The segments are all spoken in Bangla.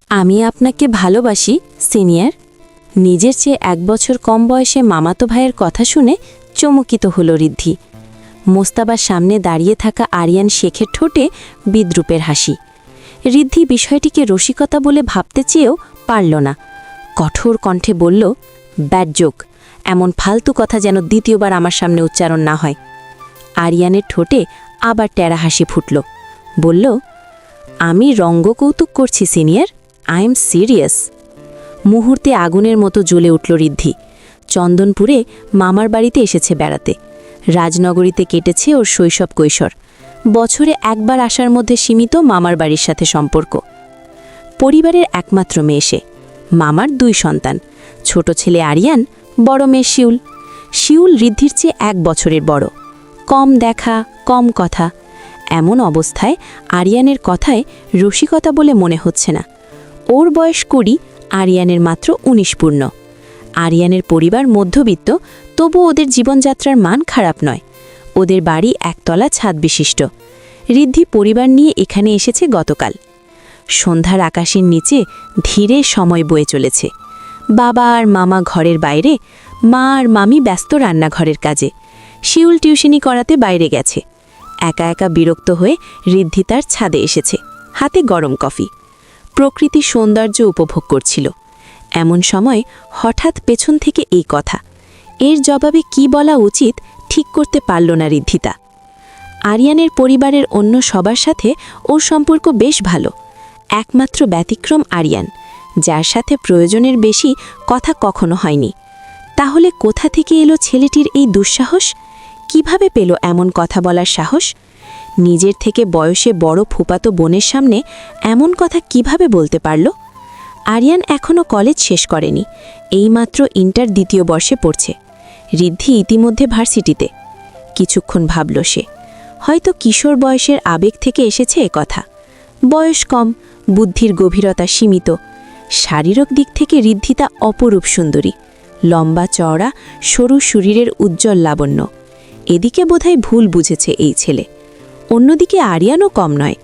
আমি আপনাকে ভালোবাসি সিনিয়র। নিজের চেয়ে 1 বছর কম বয়সে মামাতো ভাইয়ের কথা শুনে চমকিত হল ঋদ্ধি। মোস্তাবার সামনে দাঁড়িয়ে থাকা আরিয়ান শেখের ঠোঁটে বিদ্রুপের হাসি। ঋদ্ধি বিষয়টিকে রসিকতা বলে ভাবতে চেয়েও পারল না। কঠোর কণ্ঠে বলল, ব্যাড জোক, এমন ফালতু কথা যেন দ্বিতীয়বার আমার সামনে উচ্চারণ না হয়। আরিয়ানের ঠোঁটে আবার টেরা হাসি ফুটল। বলল, আমি রঙ্গকৌতুক করছি সিনিয়র, আই এম সিরিয়াস। মুহূর্তে আগুনের মতো জ্বলে উঠল ঋদ্ধি। চন্দনপুরে মামার বাড়িতে এসেছে বেড়াতে। রাজনগরীতে কেটেছে ওর শৈশব কৈশোর। বছরে একবার আসার মধ্যে সীমিত মামার বাড়ির সাথে সম্পর্ক। পরিবারের একমাত্র মেয়ে সে। মামার 2 সন্তান, ছোট ছেলে আরিয়ান, বড় মেয়ে শিউল। শিউল ঋদ্ধির চেয়ে 1 বছরের বড়। কম দেখা, কম কথা। এমন অবস্থায় আরিয়ানের কথায় রসিকতা বলে মনে হচ্ছে না। ওর বয়স 20, আরিয়ানের মাত্র 19 পূর্ণ। আরিয়ানের পরিবার মধ্যবিত্ত, তবু ওদের জীবনযাত্রার মান খারাপ নয়। ওদের বাড়ি 1 তলা ছাদ বিশিষ্ট। ঋদ্ধি পরিবার নিয়ে এখানে এসেছে গতকাল। সন্ধ্যার আকাশের নিচে ধীরে সময় বয়ে চলেছে। বাবা আর মামা ঘরের বাইরে, মা আর মামি ব্যস্ত রান্নাঘরের কাজে। শিউল টিউশনি করাতে বাইরে গেছে। একা একা বিরক্ত হয়ে ঋদ্ধি তার ছাদে এসেছে, হাতে গরম কফি। প্রকৃতি সৌন্দর্য উপভোগ করছিল। এমন সময় হঠাৎ পেছন থেকে এই কথা। এর জবাবে কি বলা উচিত ঠিক করতে পারল না ঋদ্ধিতা। আরিয়ানের পরিবারের অন্য সবার সাথে ওর সম্পর্ক বেশ ভালো। একমাত্র ব্যতিক্রম আরিয়ান, যার সাথে প্রয়োজনের বেশি কথা কখনো হয়নি। তাহলে কোথা থেকে এলো ছেলেটির এই দুঃসাহস? কিভাবে পেল এমন কথা বলার সাহস? নিজের থেকে বয়সে বড় ফুপাতো বোনের সামনে এমন কথা কিভাবে বলতে পারল? আরিয়ান এখনও কলেজ শেষ করেনি, এইমাত্র ইন্টার 2য় বর্ষে পড়ছে। ঋদ্ধি ইতিমধ্যে ভার্সিটিতে। কিছুক্ষণ ভাবল সে, হয়তো কিশোর বয়সের আবেগ থেকে এসেছে এ কথা। বয়স কম, বুদ্ধির গভীরতা সীমিত। শারীরিক দিক থেকে ঋদ্ধিতা অপরূপ সুন্দরী, লম্বা চওড়া, সরু শরীরের উজ্জ্বল লাবণ্য। এদিকে বোধহয় ভুল বুঝেছে এই ছেলে। অন্যদিকে আরিয়ানও কম নয়,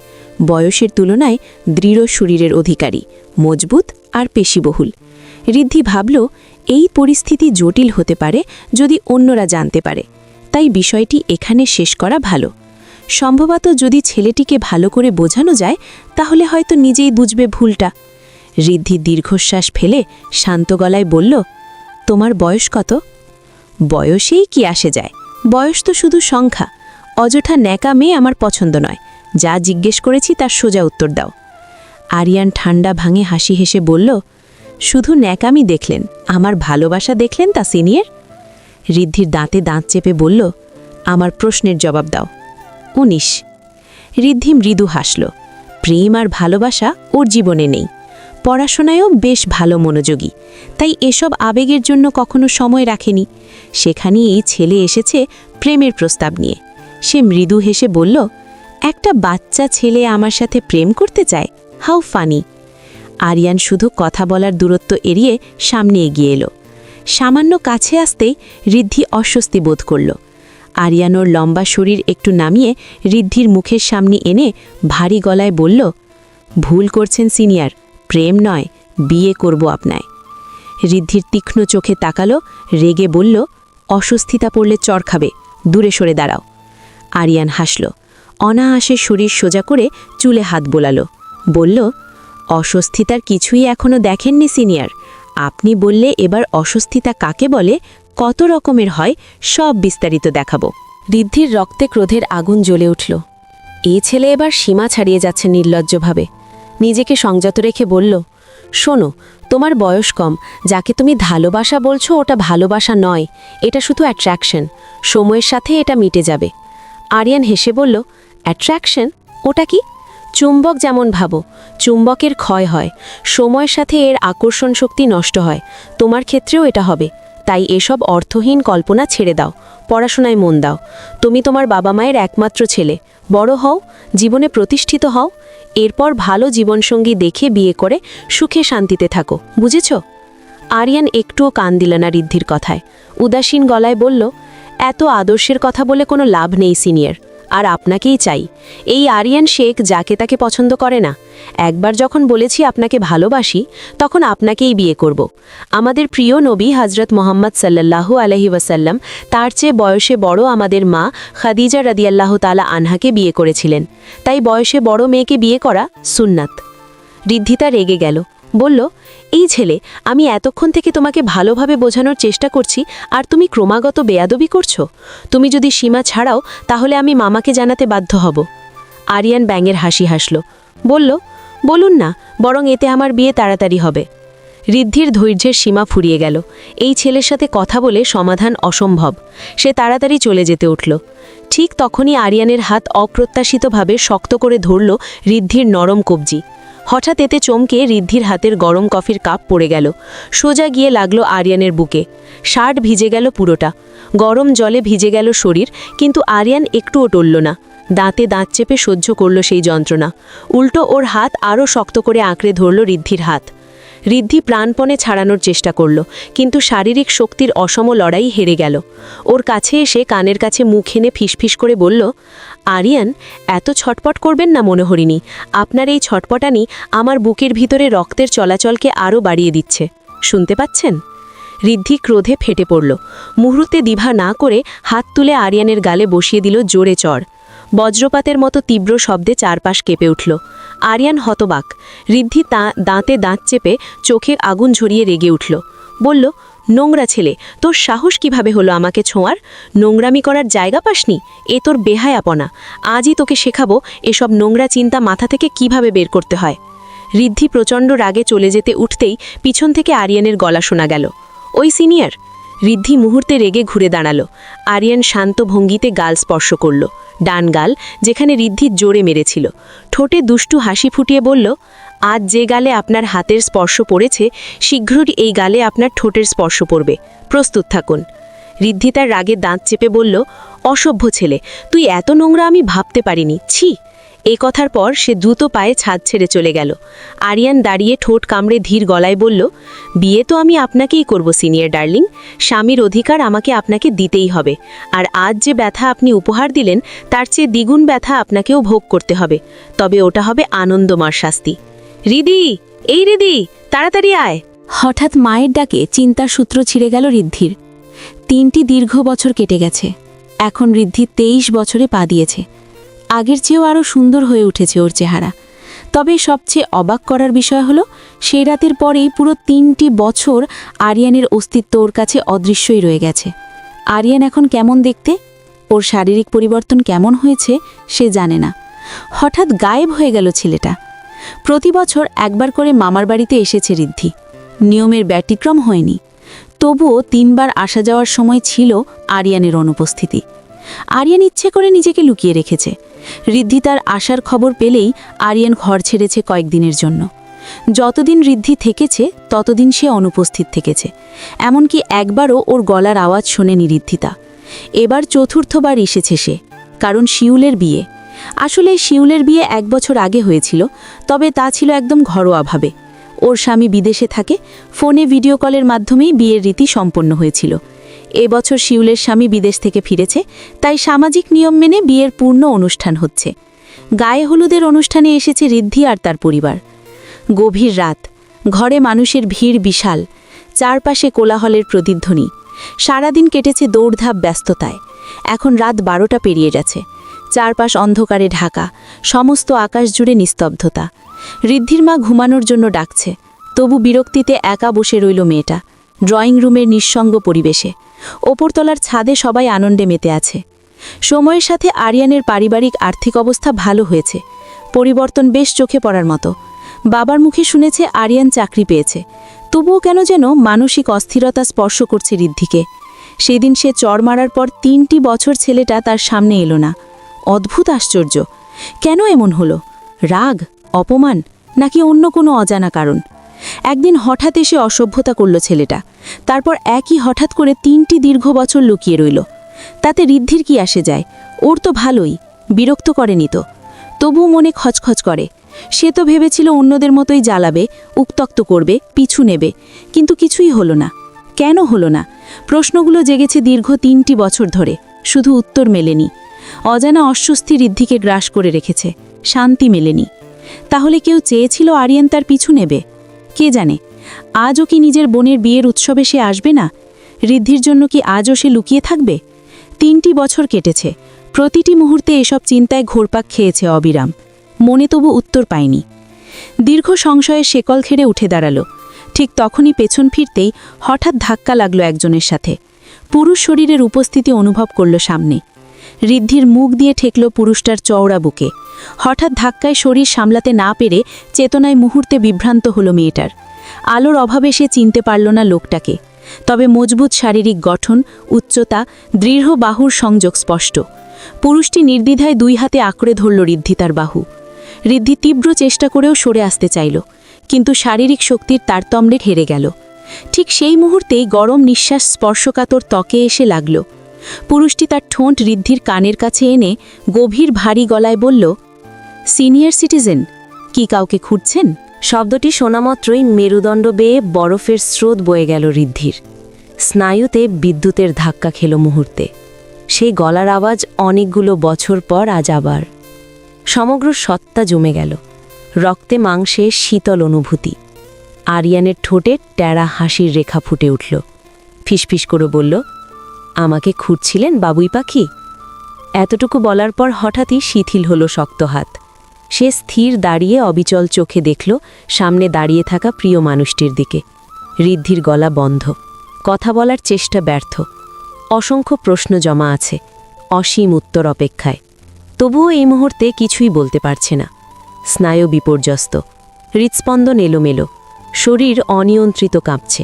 বয়সের তুলনায় দৃঢ় শরীরের অধিকারী, মজবুত আর পেশিবহুল। ঋদ্ধি ভাবল, এই পরিস্থিতি জটিল হতে পারে যদি অন্যরা জানতে পারে, তাই বিষয়টি এখানে শেষ করা ভালো। সম্ভবত যদি ছেলেটিকে ভালো করে বোঝানো যায়, তাহলে হয়তো নিজেই বুঝবে ভুলটা। ঋদ্ধি দীর্ঘশ্বাস ফেলে শান্ত গলায় বলল, তোমার বয়স কত? বয়সেই কি আসে যায়, বয়স তো শুধু সংখ্যা। অযথা ন্যাকা মেয়ে আমার পছন্দ নয়। যা জিজ্ঞেস করেছি তার সোজা উত্তর দাও। আরিয়ান ঠান্ডা ভাঙে হাসি হেসে বলল, শুধু ন্যাকামি দেখলেন, আমার ভালোবাসা দেখলেন তা সিনিয়র? ঋদ্ধির দাঁতে দাঁত চেপে বলল, আমার প্রশ্নের জবাব দাও। 19। ঋদ্ধি মৃদু হাসল। প্রেম আর ভালোবাসা ওর জীবনে নেই। পড়াশোনায়ও বেশ ভালো মনোযোগী, তাই এসব আবেগের জন্য কখনো সময় রাখেনি। সেখানেই এই ছেলে এসেছে প্রেমের প্রস্তাব নিয়ে। সে মৃদু হেসে বলল, একটা বাচ্চা ছেলে আমার সাথে প্রেম করতে চায়, হাউ ফানি। আরিয়ান শুধু কথা বলার দূরত্ব এড়িয়ে সামনে এগিয়ে এলো। সামান্য কাছে আসতেই ঋদ্ধি অস্বস্তি বোধ করল। আরিয়ানোর লম্বা শরীর একটু নামিয়ে ঋদ্ধির মুখের সামনে এনে ভারী গলায় বলল, ভুল করছেন সিনিয়র, প্রেম নয়, বিয়ে করব আপনায়। ঋদ্ধির তীক্ষ্ণ চোখে তাকালো, রেগে বলল, অস্বস্তিতা পড়লে চর খাবে, দূরে সরে দাঁড়াও। আরিয়ান হাসল। অনায়াসে শরীর সোজা করে চুলে হাত বোলালো। বলল, অস্বস্তিতার কিছুই এখনো দেখেননি সিনিয়র। আপনি বললে এবার অস্বস্তিতা কাকে বলে, কত রকমের হয়, সব বিস্তারিত দেখাবো। ঋদ্ধির রক্তে ক্রোধের আগুন জ্বলে উঠল। এই ছেলে এবার সীমা ছাড়িয়ে যাচ্ছে নির্লজ্জভাবে। নিজেকে সংযত রেখে বলল, শোনো, তোমার বয়স কম, যাকে তুমি ভালোবাসা বলছো ওটা ভালোবাসা নয়, এটা শুধু অ্যাট্রাকশন। সময়ের সাথে এটা মিটে যাবে। আরিয়ান হেসে বলল, অ্যাট্রাকশন? ওটা কি? চুম্বক যেমন ভাবো, চুম্বকের ক্ষয় হয়, সময়ের সাথে এর আকর্ষণ শক্তি নষ্ট হয়। তোমার ক্ষেত্রেও এটা হবে। তাই এসব অর্থহীন কল্পনা ছেড়ে দাও, পড়াশোনায় মন দাও। তুমি তোমার বাবা মায়ের একমাত্র ছেলে, বড় হও, জীবনে প্রতিষ্ঠিত হও, এরপর ভালো জীবনসঙ্গী দেখে বিয়ে করে সুখে শান্তিতে থাকো, বুঝেছ? আরিয়ান একটুও কান দিল না ঋদ্ধির কথায়। উদাসীন গলায় বলল, এত আদর্শের কথা বলে কোনো লাভ নেই সিনিয়র। আর আপনাকেই চাই। এই আরিয়ান শেখ যাকে তাকে পছন্দ করে না। একবার যখন বলেছি আপনাকে ভালোবাসি, তখন আপনাকেই বিয়ে করব। আমাদের প্রিয় নবী হজরত মোহাম্মদ সাল্লাল্লাহু আলাইহি ওয়াসাল্লাম তার চেয়ে বয়সে বড় আমাদের মা খাদিজা রাদিয়াল্লাহু তাআলা আনহাকে বিয়ে করেছিলেন। তাই বয়সে বড় মেয়েকে বিয়ে করা সুন্নাত। ঋদ্ধিতা রেগে গেল, বলল, এই ছেলে, আমি এতক্ষণ থেকে তোমাকে ভালোভাবে বোঝানোর চেষ্টা করছি আর তুমি ক্রমাগত বেয়াদবি করছো। তুমি যদি সীমা ছাড়াও তাহলে আমি মামাকে জানাতে বাধ্য হব। আরিয়ান ব্যাঙের হাসি হাসল, বলল, বলুন না, বরং এতে আমার বিয়ে তাড়াতাড়ি হবে। ঋদ্ধির ধৈর্যের সীমা ফুরিয়ে গেল। এই ছেলের সাথে কথা বলে সমাধান অসম্ভব। সে তাড়াতাড়ি চলে যেতে উঠল। ঠিক তখনই আরিয়ানের হাত অপ্রত্যাশিতভাবে শক্ত করে ধরল ঋদ্ধির নরম কবজি। হঠাৎ এতে চমকে ঋদ্ধির হাতের গরম কফির কাপ পড়ে গেল, সোজা গিয়ে লাগলো আরিয়ানের বুকে। শার্ট ভিজে গেল পুরোটা, গরম জলে ভিজে গেল শরীর, কিন্তু আরিয়ান একটুও টলল না। দাঁতে দাঁত চেপে সহ্য করল সেই যন্ত্রণা। উল্টো ওর হাত আরও শক্ত করে আঁকড়ে ধরল ঋদ্ধির হাত। ঋদ্ধি প্রাণপণে ছাড়ানোর চেষ্টা করল, কিন্তু শারীরিক শক্তির অসম লড়াই হেরে গেল। ওর কাছে এসে কানের কাছে মুখ এনে ফিসফিস করে বলল, আরিয়ান, এত ছটপট করবেন না মনোহরিণী। আপনার এই ছটপটানি আমার বুকের ভিতরে রক্তের চলাচলকে আরও বাড়িয়ে দিচ্ছে। শুনতে পাচ্ছেন? ঋদ্ধি ক্রোধে ফেটে পড়ল। মুহূর্তে দ্বিধা না করে হাত তুলে আরিয়ানের গালে বসিয়ে দিল জোরে চড়। বজ্রপাতের মতো তীব্র শব্দে চারপাশ কেঁপে উঠল। আরিয়ান হতবাক। ঋদ্ধি দাঁতে দাঁত চেপে চোখে আগুন ঝরিয়ে রেগে উঠল, বলল, নোংরা ছেলে, তোর সাহস কিভাবে হলো আমাকে ছোঁয়ার? নোংরামি করার জায়গা পাসনি? এ তোর বেহায়াপনা। আজই তোকে শেখাবো এসব নোংরা চিন্তা মাথা থেকে কিভাবে বের করতে হয়। ঋদ্ধি প্রচণ্ড রাগে চলে যেতে উঠতেই পিছন থেকে আরিয়ানের গলা শোনা গেল, ওই সিনিয়র। ঋদ্ধি মুহূর্তে রেগে ঘুরে দাঁড়ালো। আরিয়ান শান্ত ভঙ্গিতে গাল স্পর্শ করল, ডান গাল, যেখানে ঋদ্ধি জোরে মেরেছিল। ঠোঁটে দুষ্টু হাসি ফুটিয়ে বলল, আজ যে গালে আপনার হাতের স্পর্শ পড়েছে, শীঘ্রই এই গালে আপনার ঠোঁটের স্পর্শ পড়বে। প্রস্তুত থাকুন। ঋদ্ধি তার রাগে দাঁত চেপে বলল, অসভ্য ছেলে, তুই এত নোংরা আমি ভাবতে পারিনি, ছি। এই কথার পর সে দ্রুত পায়ে ছাদ ছেড়ে চলে গেল। আরিয়ান দাঁড়িয়ে ঠোঁট কামড়ে ধীর গলায় বলল, বিয়ে তো আমি আপনাকেই করব সিনিয়র ডার্লিং। স্বামীর অধিকার আমাকে আপনাকে দিতেই হবে। আর আজ যে ব্যথা আপনি উপহার দিলেন, তার চেয়ে দ্বিগুণ ব্যথা আপনাকেও ভোগ করতে হবে। তবে ওটা হবে আনন্দময় শাস্তি। রিদি, এই রিদি, তাড়াতাড়ি আয়। হঠাৎ মায়ের ডাকে চিন্তার সূত্র ছিঁড়ে গেল ঋদ্ধির। 3টি দীর্ঘ বছর কেটে গেছে। এখন ঋদ্ধি 23 বছরে পা দিয়েছে। আগের চেয়েও আরও সুন্দর হয়ে উঠেছে ওর চেহারা। তবে সবচেয়ে অবাক করার বিষয় হলো, সেই রাতের পরেই পুরো 3টি বছর আরিয়ানের অস্তিত্ব ওর কাছে অদৃশ্যই রয়ে গেছে। আরিয়ান এখন কেমন দেখতে, ওর শারীরিক পরিবর্তন কেমন হয়েছে সে জানে না। হঠাৎ গায়েব হয়ে গেল ছেলেটা। প্রতি বছর একবার করে মামার বাড়িতে এসেছে ঋদ্ধি। নিয়মের ব্যতিক্রম হয়নি। তবুও 3বার আসা যাওয়ার সময় ছিল আরিয়ানের অনুপস্থিতি। আরিয়ান ইচ্ছে করে নিজেকে লুকিয়ে রেখেছে। ঋদ্ধি তার আসার খবর পেলেই আরিয়ান ঘর ছেড়েছে কয়েকদিনের জন্য। যতদিন ঋদ্ধি থেকেছে ততদিন সে অনুপস্থিত থেকেছে। এমনকি একবারও ওর গলার আওয়াজ শোনেনি ঋদ্ধিতা। এবার 4র্থবার এসেছে সে, কারণ শিউলের বিয়ে। আসলে শিউলের বিয়ে 1 বছর আগে হয়েছিল, তবে তা ছিল একদম ঘরোয়াভাবে। ওর স্বামী বিদেশে থাকে, ফোনে ভিডিও কলের মাধ্যমেই বিয়ের রীতি সম্পন্ন হয়েছিল। এবছর শিউলের স্বামী বিদেশ থেকে ফিরেছে, তাই সামাজিক নিয়ম মেনে বিয়ের পূর্ণ অনুষ্ঠান হচ্ছে। গায়ে হলুদের অনুষ্ঠানে এসেছে ঋদ্ধি আর তার পরিবার। গভীর রাত, ঘরে মানুষের ভিড় বিশাল, চারপাশে কোলাহলের প্রতিধ্বনি। সারাদিন কেটেছে দৌড়ধাপ ব্যস্ততায়। এখন রাত 12টা পেরিয়ে গেছে। চারপাশ অন্ধকারে ঢাকা, সমস্ত আকাশ জুড়ে নিস্তব্ধতা। ঋদ্ধির মা ঘুমানোর জন্য ডাকছে, তবু বিরক্তিতে একা বসে রইল মেয়েটা। ড্রয়িং রুমের নিঃসঙ্গ পরিবেশে ওপরতলার ছাদে সবাই আনন্দে মেতে আছে। সময়ের সাথে আরিয়ানের পারিবারিক আর্থিক অবস্থা ভালো হয়েছে। পরিবর্তন বেশ চোখে পড়ার মতো। বাবার মুখে শুনেছে আরিয়ান চাকরি পেয়েছে। তবুও কেন যেন মানসিক অস্থিরতা স্পর্শ করছে ঋদ্ধিকে। সেদিন সে চড় মারার পর 3টি বছর ছেলেটা তার সামনে এলো না। অদ্ভুত আশ্চর্য। কেন এমন হলো? রাগ, অপমান, নাকি অন্য কোনো অজানা কারণ? একদিন হঠাৎ এসে অসভ্যতা করল ছেলেটা। তারপর একই হঠাৎ করে 3টি দীর্ঘ বছর লুকিয়ে রইল। তাতে ঋদ্ধির কি আসে যায়? ওর তো ভালোই, বিরক্ত করেনি তো। তবুও মনে খচখচ করে। সে তো ভেবেছিল অন্যদের মতোই জ্বালাবে, উত্ত্যক্ত করবে, পিছু নেবে, কিন্তু কিছুই হলো না। কেন হলো না? প্রশ্নগুলো জেগেছে দীর্ঘ 3টি বছর ধরে, শুধু উত্তর মেলেনি। অজানা অস্বস্তি ঋদ্ধিকে গ্রাস করে রেখেছে, শান্তি মেলেনি। তাহলে কেউ চেয়েছিল আরিয়ান তার পিছু নেবে? কে জানে, আজও কি নিজের বোনের বিয়ের উৎসবে সে আসবে না? ঋদ্ধির জন্য কি আজও সে লুকিয়ে থাকবে? 3টি বছর কেটেছে, প্রতিটি মুহূর্তে এসব চিন্তায় ঘোরপাক খেয়েছে অবিরাম। মনে তবু উত্তর পায়নি। দীর্ঘ সংশয়ের শেকল খেড়ে উঠে দাঁড়ালো। ঠিক তখনই পেছন ফিরতেই হঠাৎ ধাক্কা লাগলো একজনের সাথে। পুরুষ শরীরের উপস্থিতি অনুভব করল সামনে। ঋদ্ধির মুখ দিয়ে ঠেকল পুরুষটার চওড়া বুকে। হঠাৎ ধাক্কায় শরীর সামলাতে না পেরে চেতনায় মুহূর্তে বিভ্রান্ত হলো মেয়েটার। আলোর অভাবে সে চিনতে পারল না লোকটাকে, তবে মজবুত শারীরিক গঠন, উচ্চতা, দৃঢ় বাহুর সংযোগ স্পষ্ট। পুরুষটি নির্দ্বিধায় 2 হাতে আঁকড়ে ধরল ঋদ্ধি তার বাহু। ঋদ্ধি তীব্র চেষ্টা করেও সরে আসতে চাইল, কিন্তু শারীরিক শক্তির তারতম্যে হেরে গেল। ঠিক সেই মুহূর্তেই গরম নিঃশ্বাস স্পর্শকাতর ত্বকে এসে লাগল। পুরুষটি তার ঠোঁট ঋদ্ধির কানের কাছে এনে গভীর ভারী গলায় বলল, সিনিয়র সিটিজেন, কি কাউকে খুঁজছেন? শব্দটি শোনামাত্রই মেরুদণ্ড বেয়ে বরফের স্রোত বয়ে গেল ঋদ্ধির। স্নায়ুতে বিদ্যুতের ধাক্কা খেল মুহূর্তে। সেই গলার আওয়াজ অনেকগুলো বছর পর আজ আবার। সমগ্র সত্তা জমে গেল, রক্তে মাংসে শীতল অনুভূতি। আরিয়ানের ঠোঁটে ট্যাড়া হাসির রেখা ফুটে উঠল। ফিসফিস করে বলল, আমাকে খুঁজছিলেন বাবুই পাখি? এতটুকু বলার পর হঠাৎই শিথিল হলো শক্ত হাত। সে স্থির দাঁড়িয়ে অবিচল চোখে দেখল সামনে দাঁড়িয়ে থাকা প্রিয় মানুষটির দিকে। ঋদ্ধির গলা বন্ধ, কথা বলার চেষ্টা ব্যর্থ। অসংখ্য প্রশ্ন জমা আছে, অসীম উত্তর অপেক্ষায়। তবুও এই মুহূর্তে কিছুই বলতে পারছে না। স্নায়ু বিপর্যস্ত, হৃৎস্পন্দন এলোমেলো, শরীর অনিয়ন্ত্রিত কাঁপছে।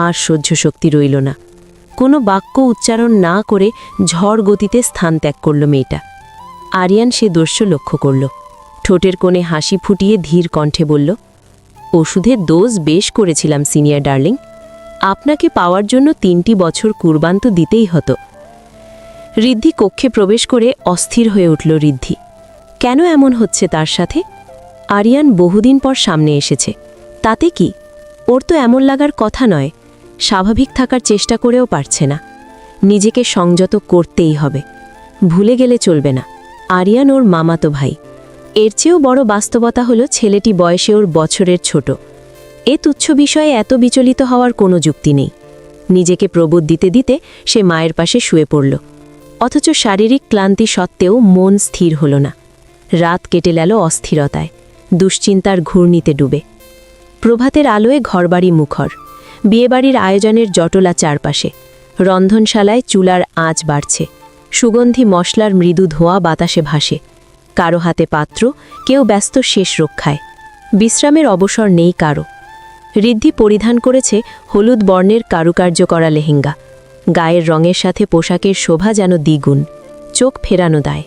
আর সহ্য শক্তি রইল না। কোনো বাক্য উচ্চারণ না করে ঝড় গতিতে স্থান ত্যাগ করল মেয়েটা। আরিয়ান সে দৃশ্য লক্ষ্য করল। ঠোঁটের কোণে হাসি ফুটিয়ে ধীর কণ্ঠে বলল, ওষুধের ডোজ বেশ করেছিলাম সিনিয়র ডার্লিং। আপনাকে পাওয়ার জন্য 3টি বছর কুরবান তো দিতেই হতো। ঋদ্ধি কক্ষে প্রবেশ করে অস্থির হয়ে উঠল। ঋদ্ধি কেন এমন হচ্ছে তার সাথে? আরিয়ান বহুদিন পর সামনে এসেছে, তাতে কি? ওর তো এমন লাগার কথা নয়। স্বাভাবিক থাকার চেষ্টা করেও পারছে না। নিজেকে সংযত করতেই হবে। ভুলে গেলে চলবে না, আরিয়ান ওর মামাতো ভাই। এর চেয়েও বড় বাস্তবতা হলো ছেলেটি বয়সে ওর বছরের ছোট। এ তুচ্ছ বিষয়ে এত বিচলিত হওয়ার কোনো যুক্তি নেই। নিজেকে প্রবোধ দিতে দিতে সে মায়ের পাশে শুয়ে পড়ল। অথচ শারীরিক ক্লান্তি সত্ত্বেও মন স্থির হল না। রাত কেটে গেল অস্থিরতায়, দুশ্চিন্তার ঘূর্ণিতে ডুবে। প্রভাতের আলোয় ঘরবাড়ি মুখর, বিয়েবাড়ির আয়োজনের জটলা চারপাশে। রন্ধনশালায় চুলার আঁচ বাড়ছে, সুগন্ধি মশলার মৃদু ধোঁয়া বাতাসে ভাসে। কারো হাতে পাত্র, কেউ ব্যস্ত শেষ রক্ষায়। বিশ্রামের অবসর নেই কারো। ঋদ্ধি পরিধান করেছে হলুদ বর্ণের কারুকার্য করা লেহেঙ্গা। গায়ের রঙের সাথে পোশাকের শোভা যেন দ্বিগুণ। চোখ ফেরানো দায়,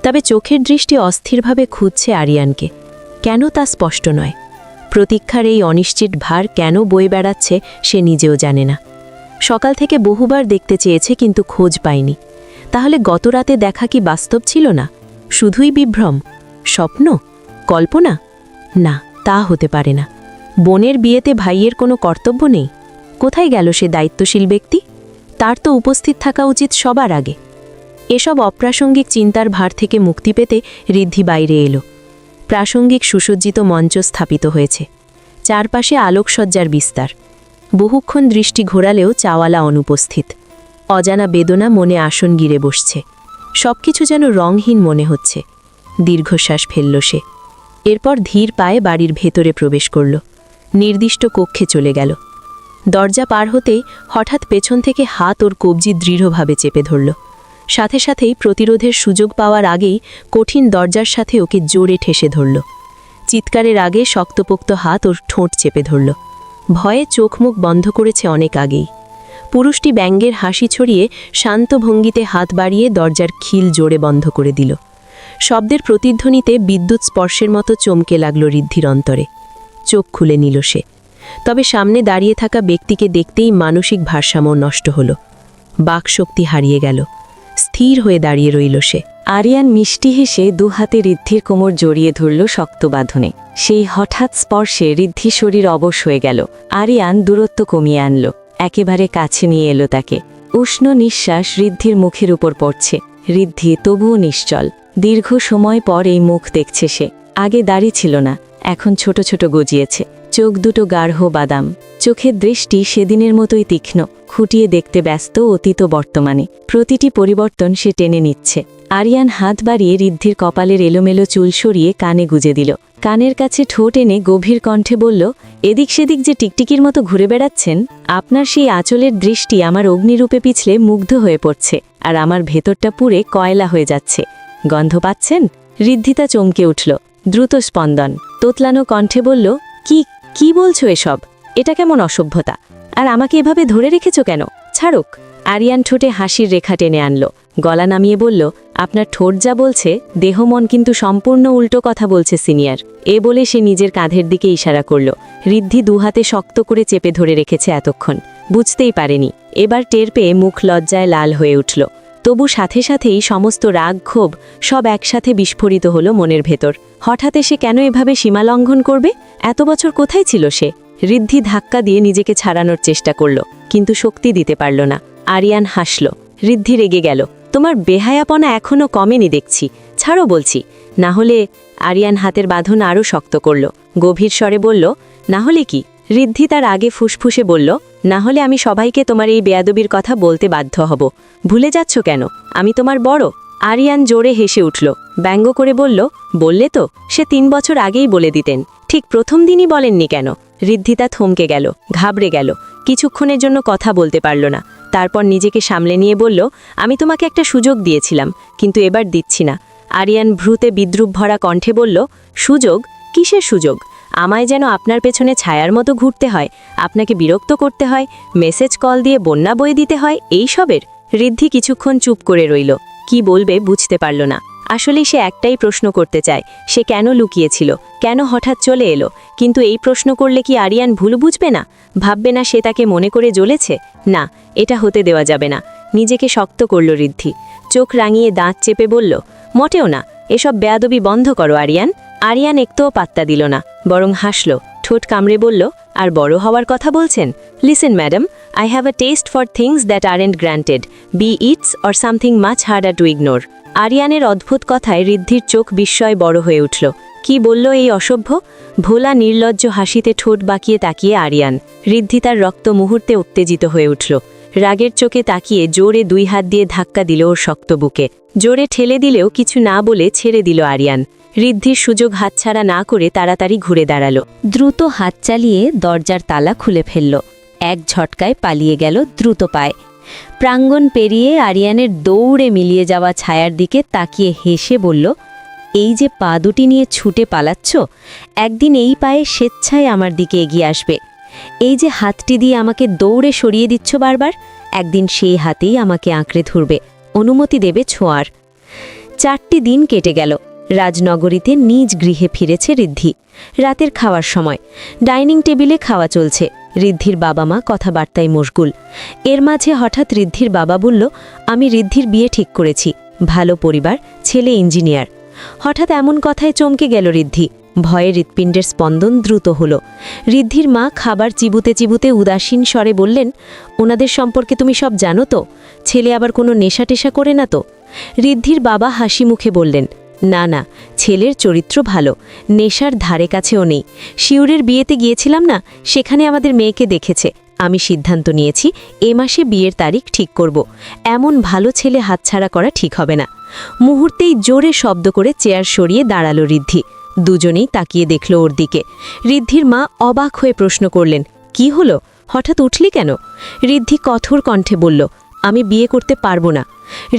তবে চোখের দৃষ্টি অস্থিরভাবে খুঁজছে আরিয়ানকে। কেন তা স্পষ্ট নয়। প্রতীক্ষার এই অনিশ্চিত ভার কেন বয়ে বেড়াচ্ছে সে নিজেও জানে না। সকাল থেকে বহুবার দেখতে চেয়েছে, কিন্তু খোঁজ পায়নি। তাহলে গত রাতে দেখা কি বাস্তব ছিল না? শুধুই বিভ্রম, স্বপ্ন, কল্পনা? না, তা হতে পারে না। বোনের বিয়েতে ভাইয়ের কোনো কর্তব্য নেই? কোথায় গেল সে দায়িত্বশীল ব্যক্তি? তার তো উপস্থিত থাকা উচিত সবার আগে। এসব অপ্রাসঙ্গিক চিন্তার ভার থেকে মুক্তি পেতে ঋদ্ধি বাইরে এলো। প্রাসঙ্গিক সুসজ্জিত মঞ্চ স্থাপিত হয়েছে, চারপাশে আলোকসজ্জার বিস্তার। বহুক্ষণ দৃষ্টি ঘোরালেও চাওয়ালা অনুপস্থিত। অজানা বেদনা মনে আসন গিরে বসছে। সবকিছু যেন রংহীন মনে হচ্ছে। দীর্ঘশ্বাস ফেলল সে। এরপর ধীর পায়ে বাড়ির ভেতরে প্রবেশ করল। নির্দিষ্ট কক্ষে চলে গেল। দরজা পার হতেই হঠাৎ পেছন থেকে হাত ওর কবজি দৃঢ়ভাবে চেপে ধরল। সাথে সাথেই প্রতিরোধের সুযোগ পাওয়ার আগেই কঠিন দরজার সাথে ওকে জোরে ঠেসে ধরল। চিৎকারের আগে শক্তপোক্ত হাত ওর ঠোঁট চেপে ধরল। ভয়ে চোখ মুখ বন্ধ করেছে অনেক আগেই। পুরুষটি ব্যঙ্গের হাসি ছড়িয়ে শান্ত ভঙ্গিতে হাত বাড়িয়ে দরজার খিল জোরে বন্ধ করে দিল। শব্দের প্রতিধ্বনিতে বিদ্যুৎ স্পর্শের মতো চমকে লাগল ঋদ্ধির অন্তরে। চোখ খুলে নিল সে। তবে সামনে দাঁড়িয়ে থাকা ব্যক্তিকে দেখতেই মানসিক ভারসাম্য নষ্ট হল। বাকশক্তি হারিয়ে গেল। স্থির হয়ে দাঁড়িয়ে রইল সে। আরিয়ান মিষ্টি হেসে 2 হাতে ঋদ্ধির কোমর জড়িয়ে ধরল শক্ত বাঁধনে। সেই হঠাৎ স্পর্শে ঋদ্ধি শরীর অবশ হয়ে গেল। আরিয়ান দূরত্ব কমিয়ে আনল, একেবারে কাছে নিয়ে এলো তাকে। উষ্ণ নিঃশ্বাস ঋদ্ধির মুখের উপর পড়ছে। ঋদ্ধি তবুও নিশ্চল। দীর্ঘ সময় পর এই মুখ দেখছে সে। আগে দাড়ি ছিল না, এখন ছোট ছোট গজিয়েছে। চোখ দুটো গাঢ় বাদাম। চোখের দৃষ্টি সেদিনের মতোই তীক্ষ্ণ, খুঁটিয়ে দেখতে ব্যস্ত অতীত বর্তমানে। প্রতিটি পরিবর্তন সে টেনে নিচ্ছে। আরিয়ান হাত বাড়িয়ে ঋদ্ধির কপালের এলোমেলো চুল সরিয়ে কানে গুজে দিল। কানের কাছে ঠোঁট এনে গভীর কণ্ঠে বলল, এদিক সেদিক যে টিকটিকির মতো ঘুরে বেড়াচ্ছেন, আপনার সেই আঁচলের দৃষ্টি আমার অগ্নিরূপে পিছলে মুগ্ধ হয়ে পড়ছে, আর আমার ভেতরটা পুড়ে কয়লা হয়ে যাচ্ছে। গন্ধ পাচ্ছেন? ঋদ্ধিতা চমকে উঠল। দ্রুত স্পন্দন। তোতলানো কণ্ঠে বলল, কি বলছো এসব? এটা কেমন অসভ্যতা? আর আমাকে এভাবে ধরে রেখেছ কেন? ছাড়ুক। আরিয়ান ঠোঁটে হাসির রেখা টেনে আনল। গলা নামিয়ে বলল, আপনার ঠোঁট যা বলছে, দেহ মন কিন্তু সম্পূর্ণ উল্টো কথা বলছে সিনিয়র। এ বলে সে নিজের কাঁধের দিকে ইশারা করল। ঋদ্ধি দুহাতে শক্ত করে চেপে ধরে রেখেছে এতক্ষণ। বুঝতেই পারেনি। এবার টের পেয়ে মুখ লজ্জায় লাল হয়ে উঠল। তবু সাথে সাথেই সমস্ত রাগ ক্ষোভ সব একসাথে বিস্ফোরিত হলো মনের ভেতর। হঠাৎ সে কেন এভাবে সীমা লঙ্ঘন করবে? এত বছর কোথায় ছিল সে? ঋদ্ধি ধাক্কা দিয়ে নিজেকে ছাড়ানোর চেষ্টা করল, কিন্তু শক্তি দিতে পারল না। আরিয়ান হাসল। ঋদ্ধি রেগে গেল। তোমার বেহায়াপনা এখনও কমেনি দেখছি, ছাড়ো বলছি। না হলে? আরিয়ান হাতের বাঁধন আরও শক্ত করল। গভীর স্বরে বলল, না হলে কি? ঋদ্ধি তার আগে ফুসফুসে বলল, না হলে আমি সবাইকে তোমার এই বেয়াদবির কথা বলতে বাধ্য হব। ভুলে যাচ্ছ কেন? আমি তোমার বড়। আরিয়ান জোরে হেসে উঠল। ব্যঙ্গ করে বলল, বললে তো, সে 3 বছর আগেই বলে দিতেন। ঠিক প্রথম দিনই বলেননি কেন? ঋদ্ধিতা থমকে গেল, ঘাবড়ে গেল। কিছুক্ষণের জন্য কথা বলতে পারল না। তারপর নিজেকে সামলে নিয়ে বলল, আমি তোমাকে একটা সুযোগ দিয়েছিলাম, কিন্তু এবার দিচ্ছি না। আরিয়ান ভ্রুতে বিদ্রুপ ভরা কণ্ঠে বলল, সুযোগ? কিসের সুযোগ? আমায় যেন আপনার পেছনে ছায়ার মতো ঘুরতে হয়, আপনাকে বিরক্ত করতে হয়, মেসেজ কল দিয়ে বন্যা বয়ে দিতে হয়, এই সবের? ঋদ্ধি কিছুক্ষণ চুপ করে রইল। কি বলবে বুঝতে পারল না। আসলে সে একটাই প্রশ্ন করতে চায়, সে কেন লুকিয়েছিল, কেন হঠাৎ চলে এলো? কিন্তু এই প্রশ্ন করলে কি আরিয়ান ভুল বুঝবে না? ভাববে না সে তাকে মনে করে জ্বলেছে? না, এটা হতে দেওয়া যাবে না। নিজেকে শক্ত করল ঋদ্ধি। চোখ রাঙিয়ে দাঁত চেপে বলল, মোটেও না, এসব বেয়াদবি বন্ধ করো আরিয়ান। আরিয়ান একটুও পাত্তা দিল না, বরং হাসল। ঠোঁট কামড়ে বলল, আর বড় হওয়ার কথা বলছেন? Listen madam, I have a taste for things that aren't granted, be it's or something much harder to ignore. আরিয়ানের অদ্ভুত কথায় ঋদ্ধির চোখ বিস্ময় বড় হয়ে উঠল। কি বলল এই অসভ্য? ভোলা নির্লজ্জ হাসিতে ঠোঁট বাঁকিয়ে তাকিয়ে আরিয়ান। ঋদ্ধি তার রক্ত মুহূর্তে উত্তেজিত হয়ে উঠল। রাগের চোখে তাকিয়ে জোরে 2 হাত দিয়ে ধাক্কা দিল ওর শক্ত বুকে। জোরে ঠেলে দিলেও কিছু না বলে ছেড়ে দিল আরিয়ান। ঋদ্ধির সুযোগ হাতছাড়া না করে তাড়াতাড়ি ঘুরে দাঁড়ালো। দ্রুত হাত চালিয়ে দরজার তালা খুলে ফেলল। এক ঝটকায় পালিয়ে গেল দ্রুত পায়ে। প্রাঙ্গণ পেরিয়ে আরিয়ানের দৌড়ে মিলিয়ে যাওয়া ছায়ার দিকে তাকিয়ে হেসে বলল, এই যে পা দুটি নিয়ে ছুটে পালাচ্ছ, একদিন এই পায়ে স্বেচ্ছায় আমার দিকে এগিয়ে আসবে। এই যে হাতটি দিয়ে আমাকে দৌড়ে সরিয়ে দিচ্ছ বারবার, একদিন সেই হাতেই আমাকে আঁকড়ে ধরবে, অনুমতি দেবে ছোঁয়ার। 4টি দিন কেটে গেল। রাজনগরীতে নিজ গৃহে ফিরেছে ঋদ্ধি। রাতের খাওয়ার সময় ডাইনিং টেবিলে খাওয়া চলছে। ঋদ্ধির বাবা মা কথাবার্তায় মশগুল। এর মাঝে হঠাৎ ঋদ্ধির বাবা বলল, আমি ঋদ্ধির বিয়ে ঠিক করেছি, ভালো পরিবার, ছেলে ইঞ্জিনিয়ার। হঠাৎ এমন কথায় চমকে গেল ঋদ্ধি। ভয়ে হৃৎপিণ্ডের স্পন্দন দ্রুত হল। ঋদ্ধির মা খাবার চিবুতে চিবুতে উদাসীন স্বরে বললেন, ওনাদের সম্পর্কে তুমি সব জানো তো? ছেলে আবার কোনো নেশা টেশা করে না তো? ঋদ্ধির বাবা হাসি মুখে বললেন, না না, ছেলের চরিত্র ভালো, নেশার ধারে কাছেও নেই। শিউরের বিয়েতে গিয়েছিলাম না, সেখানে আমাদের মেয়েকে দেখেছে। আমি সিদ্ধান্ত নিয়েছি এ মাসে বিয়ের তারিখ ঠিক করব। এমন ভালো ছেলে হাতছাড়া করা ঠিক হবে না। মুহূর্তেই জোরে শব্দ করে চেয়ার সরিয়ে দাঁড়ালো ঋদ্ধি। দুজনেই তাকিয়ে দেখল ওর দিকে। ঋদ্ধির মা অবাক হয়ে প্রশ্ন করলেন, কি হলো, হঠাৎ উঠলি কেন? ঋদ্ধি কঠোর কণ্ঠে বলল, আমি বিয়ে করতে পারবো না।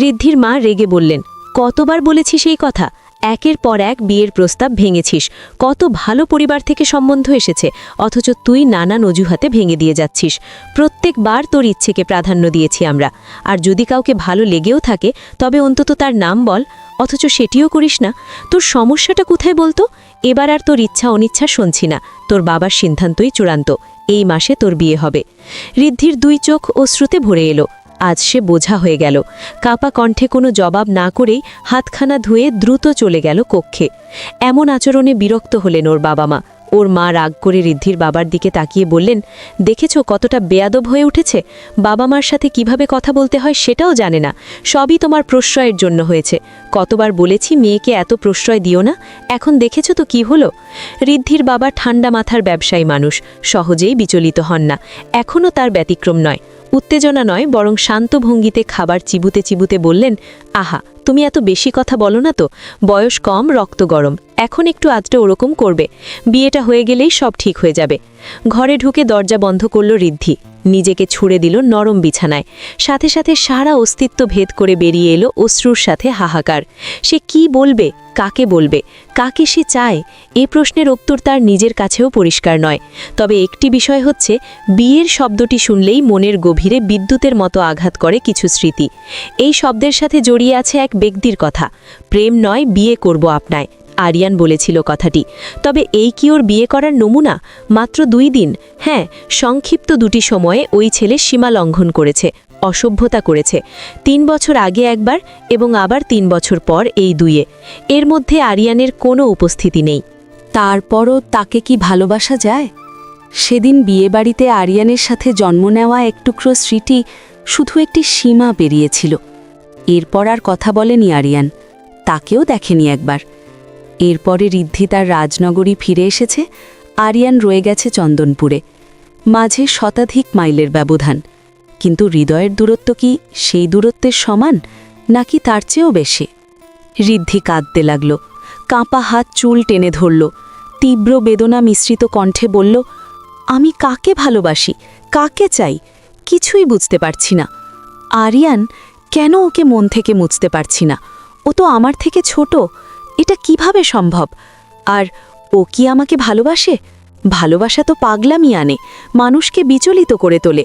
ঋদ্ধির মা রেগে বললেন, কতবার বলেছি সেই কথা? একের পর এক বিয়ের প্রস্তাব ভেঙেছিস, কত ভালো পরিবার থেকে সম্বন্ধ এসেছে, অথচ তুই নানান অজুহাতে ভেঙে দিয়ে যাচ্ছিস। প্রত্যেকবার তোর ইচ্ছেকে প্রাধান্য দিয়েছি আমরা, আর যদি কাউকে ভালো লেগেও থাকে তবে অন্তত তার নাম বল, অথচ সেটিও করিস না। তোর সমস্যাটা কোথায় বলতো? এবার আর তোর ইচ্ছা অনিচ্ছা শুনছি না, তোর বাবার সিদ্ধান্তই চূড়ান্ত, এই মাসে তোর বিয়ে হবে। ঋদ্ধির 2 চোখ অশ্রুতে ভরে এলো। আজ সে বোঝা হয়ে গেল। কাপা কণ্ঠে কোনো জবাব না করেই হাতখানা ধুয়ে দ্রুত চলে গেল কক্ষে। এমন আচরণে বিরক্ত হলেন ওর বাবা মা। ওর মা রাগ করে ঋদ্ধির বাবার দিকে তাকিয়ে বললেন, দেখেছো কতটা বেয়াদব হয়ে উঠেছে, বাবা মার সাথে কিভাবে কথা বলতে হয় সেটাও জানে না, সবই তোমার প্রশ্রয়ের জন্য হয়েছে, কতবার বলেছি মেয়েকে এত প্রশ্রয় দিও না, এখন দেখেছো তো কি হলো। ঋদ্ধির বাবা ঠান্ডা মাথার ব্যবসায়ী মানুষ, সহজেই বিচলিত হন না, এখনও তার ব্যতিক্রম নয়। উত্তেজনা নয়, বরং শান্ত ভঙ্গিতে খাবার চিবুতে চিবুতে বললেন, আহা, তুমি এত বেশি কথা বলো না তো, বয়স কম, রক্ত গরম, এখন একটু আধটে ওরকম করবে, বিয়েটা হয়ে গেলেই সব ঠিক হয়ে যাবে। ঘরে ঢুকে দরজা বন্ধ করল ঋদ্ধি, নিজেকে ছুঁড়ে দিল নরম বিছানায়, সাথে সাথে সারা অস্তিত্ব ভেদ করে বেরিয়ে এলো অশ্রুর সাথে হাহাকার। সে কি বলবে, কাকে বলবে, কাকে সে চায়, এ প্রশ্নের উত্তর তার নিজের কাছেও পরিষ্কার নয়। তবে একটি বিষয় হচ্ছে, বিয়ের শব্দটি শুনলেই মনের গভীরে বিদ্যুতের মতো আঘাত করে কিছু স্মৃতি। এই শব্দের সাথে জড়িয়ে আছে এক ব্যক্তির কথা, প্রেম নয়, বিয়ে করব আপনায়, আরিয়ান বলেছিল কথাটি। তবে এই কি ওর বিয়ে করার নমুনা? মাত্র 2 দিন, হ্যাঁ, সংক্ষিপ্ত 2টি সময়ে ওই ছেলে সীমা লঙ্ঘন করেছে, অসভ্যতা করেছে। 3 বছর আগে একবার এবং আবার 3 বছর পর এই দুইয়ে। এর মধ্যে আরিয়ানের কোনো উপস্থিতি নেই। তারপরও তাকে কি ভালোবাসা যায়? সেদিন বিয়েবাড়িতে আরিয়ানের সাথে জন্ম নেওয়া এক টুকরো স্মৃতি শুধু একটি সীমা পেরিয়েছিল। এরপর আর কথা বলেনি আরিয়ান, তাকেও দেখেনি একবার। এরপরে ঋদ্ধি তার রাজনগরী ফিরে এসেছে, আরিয়ান রয়ে গেছে চন্দনপুরে। মাঝে শতাধিক মাইলের ব্যবধান, কিন্তু হৃদয়ের দূরত্ব কি সেই দূরত্বের সমান, নাকি তার চেয়েও বেশি? ঋদ্ধি কাঁদতে লাগল, কাঁপা হাত চুল টেনে ধরল, তীব্র বেদনা মিশ্রিত কণ্ঠে বলল, আমি কাকে ভালোবাসি, কাকে চাই, কিছুই বুঝতে পারছি না। আরিয়ান, কেন ওকে মন থেকে মুছতে পারছি না? ও তো আমার থেকে ছোট, এটা কিভাবে সম্ভব? আর ও কি আমাকে ভালোবাসে? ভালোবাসা তো পাগলামি আনে, মানুষকে বিচলিত করে তোলে।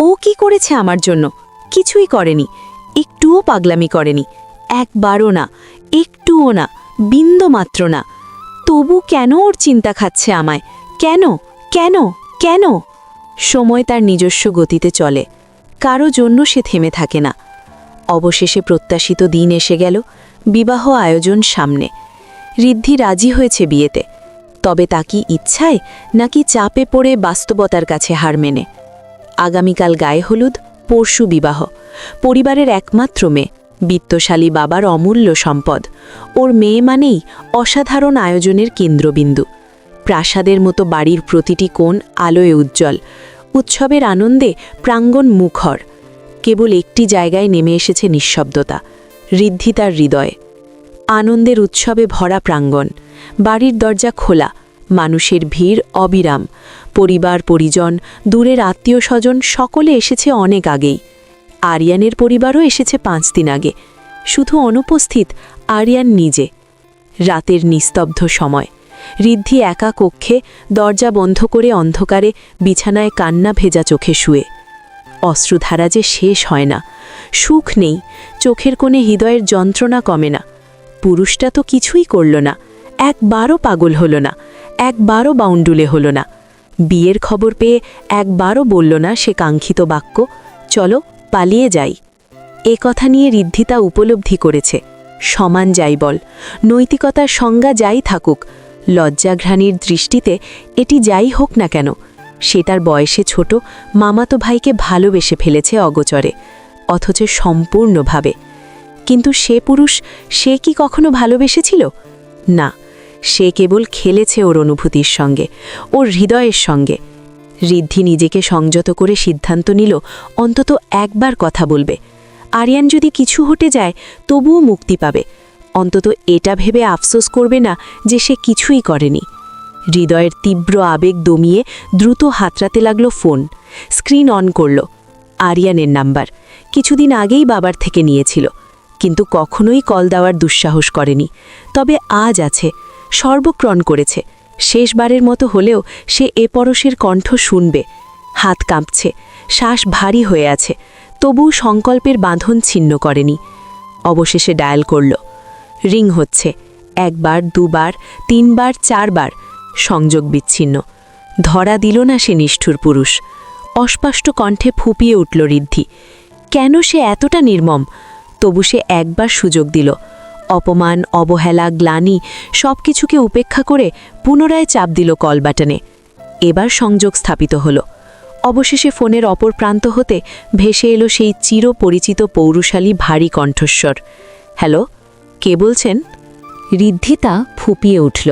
ও কি করেছে আমার জন্য? কিছুই করেনি, একটুও পাগলামি করেনি, একবারও না, একটুও না, বিন্দুমাত্র না। তবু কেন ওর চিন্তা খাচ্ছে আমায়? কেন কেন কেন? সময় তার নিজস্ব গতিতে চলে, কারো জন্য সে থেমে থাকে না। অবশেষে প্রত্যাশিত দিন এসে গেল, বিবাহ আয়োজন সামনে। ঋদ্ধি রাজি হয়েছে বিয়েতে, তবে তা কি ইচ্ছায় নাকি চাপে পড়ে বাস্তবতার কাছে হার মেনে? আগামীকাল গায়ে হলুদ, পরশু বিবাহ। পরিবারের একমাত্র মেয়ে, বিত্তশালী বাবার অমূল্য সম্পদ। ওর মেয়ে মানেই অসাধারণ আয়োজনের কেন্দ্রবিন্দু। প্রাসাদের মতো বাড়ির প্রতিটি কোণ আলোয় উজ্জ্বল, উৎসবের আনন্দে প্রাঙ্গণ মুখর। কেবল একটি জায়গায় নেমে এসেছে নিঃশব্দতা, ঋদ্ধি তার হৃদয়ে। আনন্দের উৎসবে ভরা প্রাঙ্গণ, বাড়ির দরজা খোলা, মানুষের ভিড় অবিরাম। পরিবার পরিজন, দূরের আত্মীয় স্বজন সকলে এসেছে অনেক আগেই। আরিয়ানের পরিবারও এসেছে 5 দিন আগে, শুধু অনুপস্থিত আরিয়ান নিজে। রাতের নিস্তব্ধ সময়, ঋদ্ধি একা কক্ষে দরজা বন্ধ করে অন্ধকারে বিছানায় কান্না ভেজা চোখে শুয়ে। অশ্রুধারা যে শেষ হয় না, সুখ নেই, চোখের কোণে হৃদয়ের যন্ত্রণা কমে না। পুরুষটা তো কিছুই করল না, একবারও পাগল হল না, একবারও বাউন্ডুলে হল না। বিয়ের খবর পেয়ে একবারও বলল না সে কাঙ্ক্ষিত বাক্য, চলো পালিয়ে যাই। এ কথা নিয়ে ঋদ্ধি তা উপলব্ধি করেছে। সমান যাই বল, নৈতিকতার সংজ্ঞা যাই থাকুক, লজ্জাঘ্রাণীর দৃষ্টিতে এটি যাই হোক না কেন, সে তার বয়সে ছোট মামাতো ভাইকে ভালোবেসে ফেলেছে অগোচরে, অথচ সম্পূর্ণভাবে। কিন্তু সে পুরুষ, সে কি কখনো ভালোবেসেছিল? না, সে কেবল খেলেছে ওর অনুভূতির সঙ্গে, ওর হৃদয়ের সঙ্গে। ঋদ্ধি নিজেকে সংযত করে সিদ্ধান্ত নিল অন্তত একবার কথা বলবে। আরিয়ান যদি কিছু হটে যায় তবুও মুক্তি পাবে, অন্তত এটা ভেবে আফসোস করবে না যে সে কিছুই করেনি। হৃদয়ের তীব্র আবেগ দমিয়ে দ্রুত হাতড়াতে লাগলো ফোন। স্ক্রিন অন করল, আরিয়ানের নাম্বার। কিছুদিন আগেই বাবার থেকে নিয়েছিল, কিন্তু কখনোই কল দেওয়ার দুঃসাহস করেনি। তবে আজ আছে, সর্বক্রণ করেছে। শেষবারের মতো হলেও সে এ পরশের কণ্ঠ শুনবে। হাত কাঁপছে, শ্বাস ভারী হয়ে আছে, তবু সংকল্পের বাঁধন ছিন্ন করেনি। অবশেষে ডায়াল করল। রিং হচ্ছে, 1 বার 2 বার 3 বার 4 বার, সংযোগ বিচ্ছিন্ন। ধরা দিল না সে নিষ্ঠুর পুরুষ। অস্পষ্ট কণ্ঠে ফুপিয়ে উঠল ঋদ্ধি। কেন সে এতটা নির্মম? তবু সে একবার সুযোগ দিল। অপমান, অবহেলা, গ্লানি সব কিছুকে উপেক্ষা করে পুনরায় চাপ দিল কল বাটনে। এবার সংযোগ স্থাপিত হল। অবশেষে ফোনের অপর প্রান্ত হতে ভেসে এলো সেই চিরপরিচিত পৌরুষালী ভারী কণ্ঠস্বর। হ্যালো, কে বলছেন? ঋদ্ধিতা ফুপিয়ে উঠল।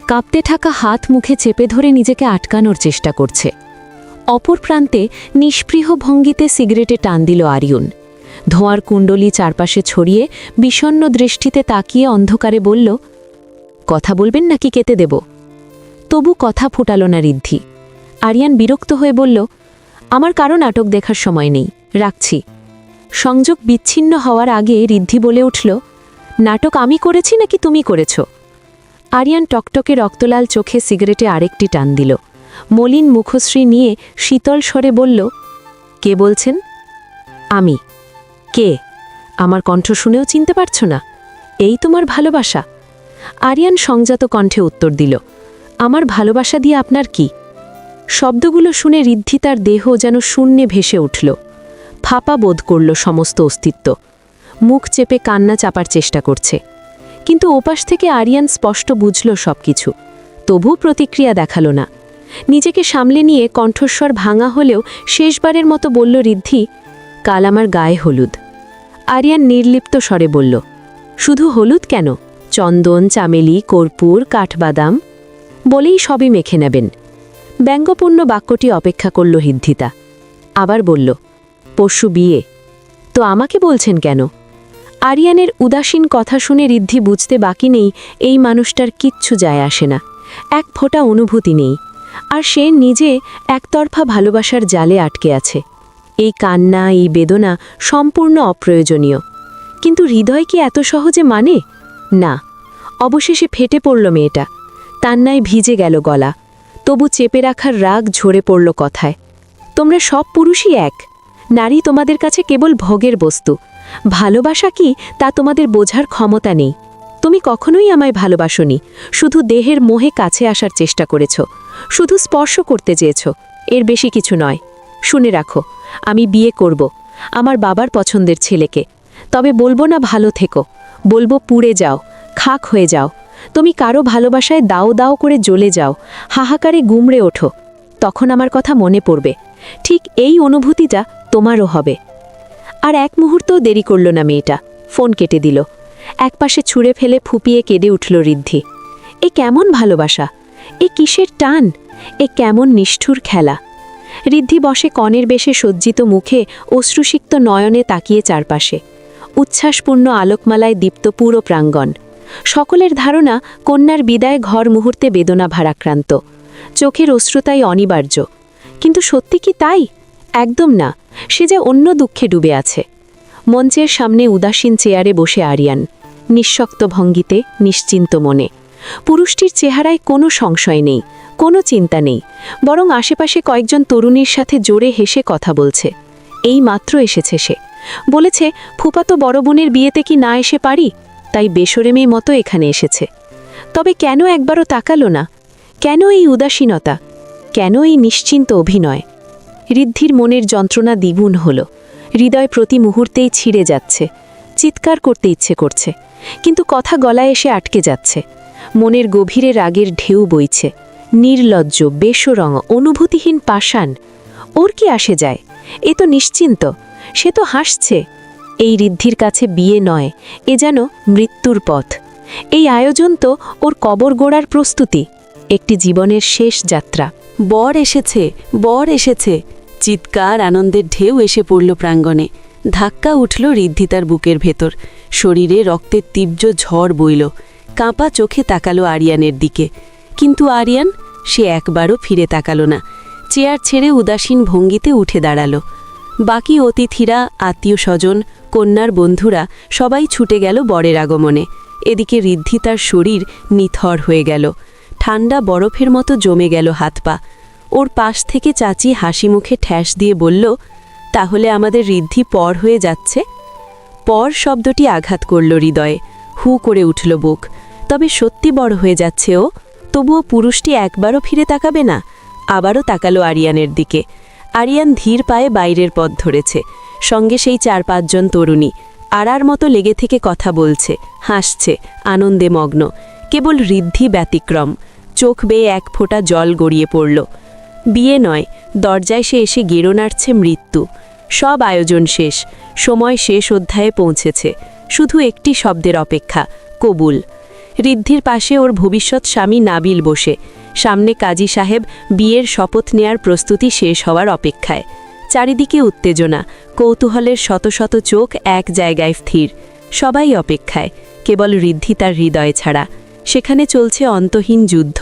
কাঁপতে থাকা হাত মুখে চেপে ধরে নিজেকে আটকানোর চেষ্টা করছে। অপর প্রান্তে নিষ্পৃহ ভঙ্গিতে সিগারেটে টান দিল আরিয়ন। ধোঁয়ার কুণ্ডলি চারপাশে ছড়িয়ে বিষণ্ণ দৃষ্টিতে তাকিয়ে অন্ধকারে বলল, কথা বলবেন নাকি কেটে দেব? তবু কথা ফুটাল না ঋদ্ধি। আরিয়ান বিরক্ত হয়ে বলল, আমার কারো নাটক দেখার সময় নেই, রাখছি। সংযোগ বিচ্ছিন্ন হওয়ার আগে ঋদ্ধি বলে উঠল, নাটক আমি করেছি নাকি তুমি করেছ? আরিয়ান টকটকে রক্তলাল চোখে সিগারেটে আরেকটি টান দিল। মলিন মুখশ্রী নিয়ে শীতল স্বরে বলল, কে বলছেন? আমি। কে? আমার কণ্ঠ শুনেও চিনতে পারছ না? এই তোমার ভালোবাসা? আরিয়ান সংযত কণ্ঠে উত্তর দিল, আমার ভালোবাসা দিয়ে আপনার কি? শব্দগুলো শুনে ঋদ্ধি তার দেহ যেন শূন্যে ভেসে উঠল। ফাঁপা বোধ করল সমস্ত অস্তিত্ব। মুখ চেপে কান্না চাপার চেষ্টা করছে, কিন্তু ওপাশ থেকে আরিয়ান স্পষ্ট বুঝল সবকিছু। তবু প্রতিক্রিয়া দেখাল না। নিজেকে সামলে নিয়ে কণ্ঠস্বর ভাঙা হলেও শেষবারের মতো বলল ঋদ্ধি, কাল আমার গায়ে হলুদ। আরিয়ান নির্লিপ্ত স্বরে বলল, শুধু হলুদ কেন? চন্দন, চামেলি, কর্পূর, কাঠবাদাম বলেই সবই মেখে নেবেন। ব্যঙ্গপূর্ণ বাক্যটি অপেক্ষা করল ঋদ্ধিতা। আবার বলল, পরশু বিয়ে। তো আমাকে বলছেন কেন? আরিয়ানের উদাসীন কথা শুনে ঋদ্ধি বুঝতে বাকি নেই এই মানুষটার কিচ্ছু যায় আসে না, এক ফোঁটা অনুভূতি নেই, আর সে নিজে একতরফা ভালোবাসার জালে আটকে আছে। এই কান্না, এই বেদনা সম্পূর্ণ অপ্রয়োজনীয়। কিন্তু হৃদয় কি এত সহজে মানে? না। অবশেষে ফেটে পড়ল মেয়েটা। কান্নায় ভিজে গেল গলা। তবু চেপে রাখার রাগ ঝরে পড়ল কথায়। তোমরা সব পুরুষই এক। নারী তোমাদের কাছে কেবল ভোগের বস্তু। ভালোবাসা কি তা তোমাদের বোঝার ক্ষমতা নেই। তুমি কখনোই আমায় ভালোবাসোনি, শুধু দেহের মোহে কাছে আসার চেষ্টা করেছ, শুধু স্পর্শ করতে চেয়েছ, এর বেশি কিছু নয়। শুনে রাখো, আমি বিয়ে করব আমার বাবার পছন্দের ছেলেকে। তবে বলবো না ভালো থেকো, বলবো পুড়ে যাও, খাক হয়ে যাও। তুমি কারো ভালোবাসায় দাও দাও করে জ্বলে যাও, হাহাকারে গুমড়ে ওঠো। তখন আমার কথা মনে পড়বে। ঠিক এই অনুভূতিটা তোমারও হবে। আর এক মুহূর্তও দেরি করল না মেয়েটা, ফোন কেটে দিল। একপাশে ছুঁড়ে ফেলে ফুপিয়ে কেঁদে উঠল ঋদ্ধি। এ কেমন ভালোবাসা? এ কিসের টান? এ কেমন নিষ্ঠুর খেলা? ঋদ্ধি বসে কনের বেশে সজ্জিত মুখে অশ্রুসিক্ত নয়নে তাকিয়ে চারপাশে। উচ্ছ্বাসপূর্ণ আলোকমালায় দীপ্ত পুরো প্রাঙ্গণ। সকলের ধারণা কন্যার বিদায় ঘর মুহূর্তে বেদনা ভারাক্রান্ত। চোখের অশ্রুতাই অনিবার্য। কিন্তু সত্যি কি তাই? একদম না। সে যে অন্য দুঃখে ডুবে আছে। মঞ্চের সামনে উদাসীন চেয়ারে বসে আরিয়ান, নিঃশক্ত ভঙ্গিতে, নিশ্চিন্ত মনে। পুরুষটির চেহারায় কোনো সংশয় নেই, কোনো চিন্তা নেই, বরং আশেপাশে কয়েকজন তরুণীর সাথে জোরে হেসে কথা বলছে। এই মাত্র এসেছে সে। বলেছে ফুপাতো বড় বোনের বিয়েতে কি না এসে পারি, তাই বেশরেমের মতো এখানে এসেছে। তবে কেন একবারও তাকালো না? কেন এই উদাসীনতা? কেন এই নিশ্চিন্ত অভিনয়? ঋদ্ধির মনের যন্ত্রণা দ্বিগুণ হল। হৃদয় প্রতি মুহূর্তেই ছিঁড়ে যাচ্ছে। চিৎকার করতে ইচ্ছে করছে, কিন্তু কথা গলায় এসে আটকে যাচ্ছে। মনের গভীরে রাগের ঢেউ বইছে। নির্লজ্জ, বেসরং, অনুভূতিহীন পাষাণ। ওর কি আসে যায়? এ তো নিশ্চিন্ত, সে তো হাসছে। এই ঋদ্ধির কাছে বিয়ে নয়, এ যেন মৃত্যুর পথ। এই আয়োজন তো ওর কবর গোড়ার প্রস্তুতি, একটি জীবনের শেষ যাত্রা। বর এসেছে, বর এসেছে! চিৎকার, আনন্দের ঢেউ এসে পড়ল প্রাঙ্গণে। ধাক্কা উঠল ঋদ্ধিতার বুকের ভেতর। শরীরে রক্তের তীব্র ঝড় বইল। কাঁপা চোখে তাকালো আরিয়ানের দিকে। কিন্তু আরিয়ান, সে একবারও ফিরে তাকালো না। চেয়ার ছেড়ে উদাসীন ভঙ্গিতে উঠে দাঁড়ালো। বাকি অতিথিরা, আত্মীয় স্বজন, কন্যার বন্ধুরা সবাই ছুটে গেল বরের আগমনে। এদিকে ঋদ্ধিতার শরীর নিথর হয়ে গেল। ঠান্ডা বরফের মতো জমে গেল হাত পা। ওর পাশ থেকে চাচি হাসি মুখে ঠ্যাস দিয়ে বলল, তাহলে আমাদের ঋদ্ধি পর হয়ে যাচ্ছে? পর শব্দটি আঘাত করল হৃদয়ে। হু করে উঠল বুক। তবে সত্যি বড় হয়ে যাচ্ছে ও। তবুও পুরুষটি একবারও ফিরে তাকাবে না। আবারও তাকালো আরিয়ানের দিকে। আরিয়ান ধীর পায়ে বাইরের পথ ধরেছে। সঙ্গে সেই ৪-৫ জন তরুণী। আড়ার মতো লেগে থেকে কথা বলছে, হাসছে, আনন্দে মগ্ন। কেবল ঋদ্ধি ব্যতিক্রম, চোখ বেয়ে এক ফোঁটা জল গড়িয়ে পড়ল। বিয়ে নয়, দরজায় সে এসে গেরো নাড়ছে মৃত্যু। সব আয়োজন শেষ, সময় শেষ অধ্যায়ে পৌঁছেছে। শুধু একটি শব্দের অপেক্ষা, কবুল। ঋদ্ধির পাশে ওর ভবিষ্যৎ স্বামী নাবিল বসে, সামনে কাজী সাহেব বিয়ের শপথ নেয়ার প্রস্তুতি শেষ হওয়ার অপেক্ষায়। চারিদিকে উত্তেজনা, কৌতূহলের শত শত চোখ এক জায়গায় স্থির। সবাই অপেক্ষায়, কেবল ঋদ্ধি তার হৃদয় ছাড়া। সেখানে চলছে অন্তহীন যুদ্ধ।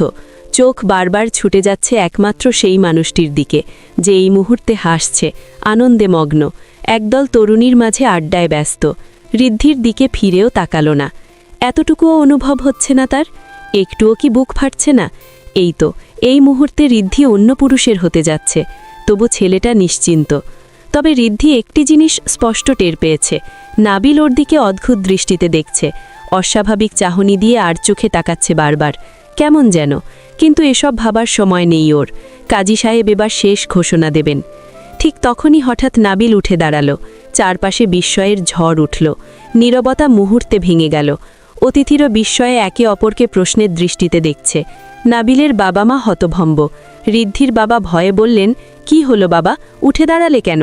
চোখ বারবার ছুটে যাচ্ছে একমাত্র সেই মানুষটির দিকে, যে এই মুহূর্তে হাসছে, আনন্দে মগ্ন, একদল তরুণীর মাঝে আড্ডায় ব্যস্ত। ঋদ্ধির দিকে ফিরেও তাকালো না। এতটুকুও অনুভব হচ্ছে না তার? একটুও কি বুক ফাটছে না? এই তো, এই মুহূর্তে ঋদ্ধি অন্য পুরুষের হতে যাচ্ছে। তবু ছেলেটা নিশ্চিন্ত। তবে ঋদ্ধি একটি জিনিস স্পষ্ট টের পেয়েছে, নাবিল ওর দিকে অদ্ভুত দৃষ্টিতে দেখছে, অস্বাভাবিক চাহনি দিয়ে আর চোখে তাকাচ্ছে বারবার, কেমন যেন। কিন্তু এসব ভাবার সময় নেই ওর। কাজী সাহেব এবার শেষ ঘোষণা দেবেন। ঠিক তখনই হঠাৎ নাবিল উঠে দাঁড়ালো। চারপাশে বিস্ময়ের ঝড় উঠল। নীরবতা মুহূর্তে ভেঙে গেল। অতিথিরও বিস্ময়ে একে অপরকে প্রশ্নের দৃষ্টিতে দেখছে। নাবিলের বাবা মা হতভম্ব। ঋদ্ধির বাবা ভয়ে বললেন, কি হলো বাবা, উঠে দাঁড়ালে কেন?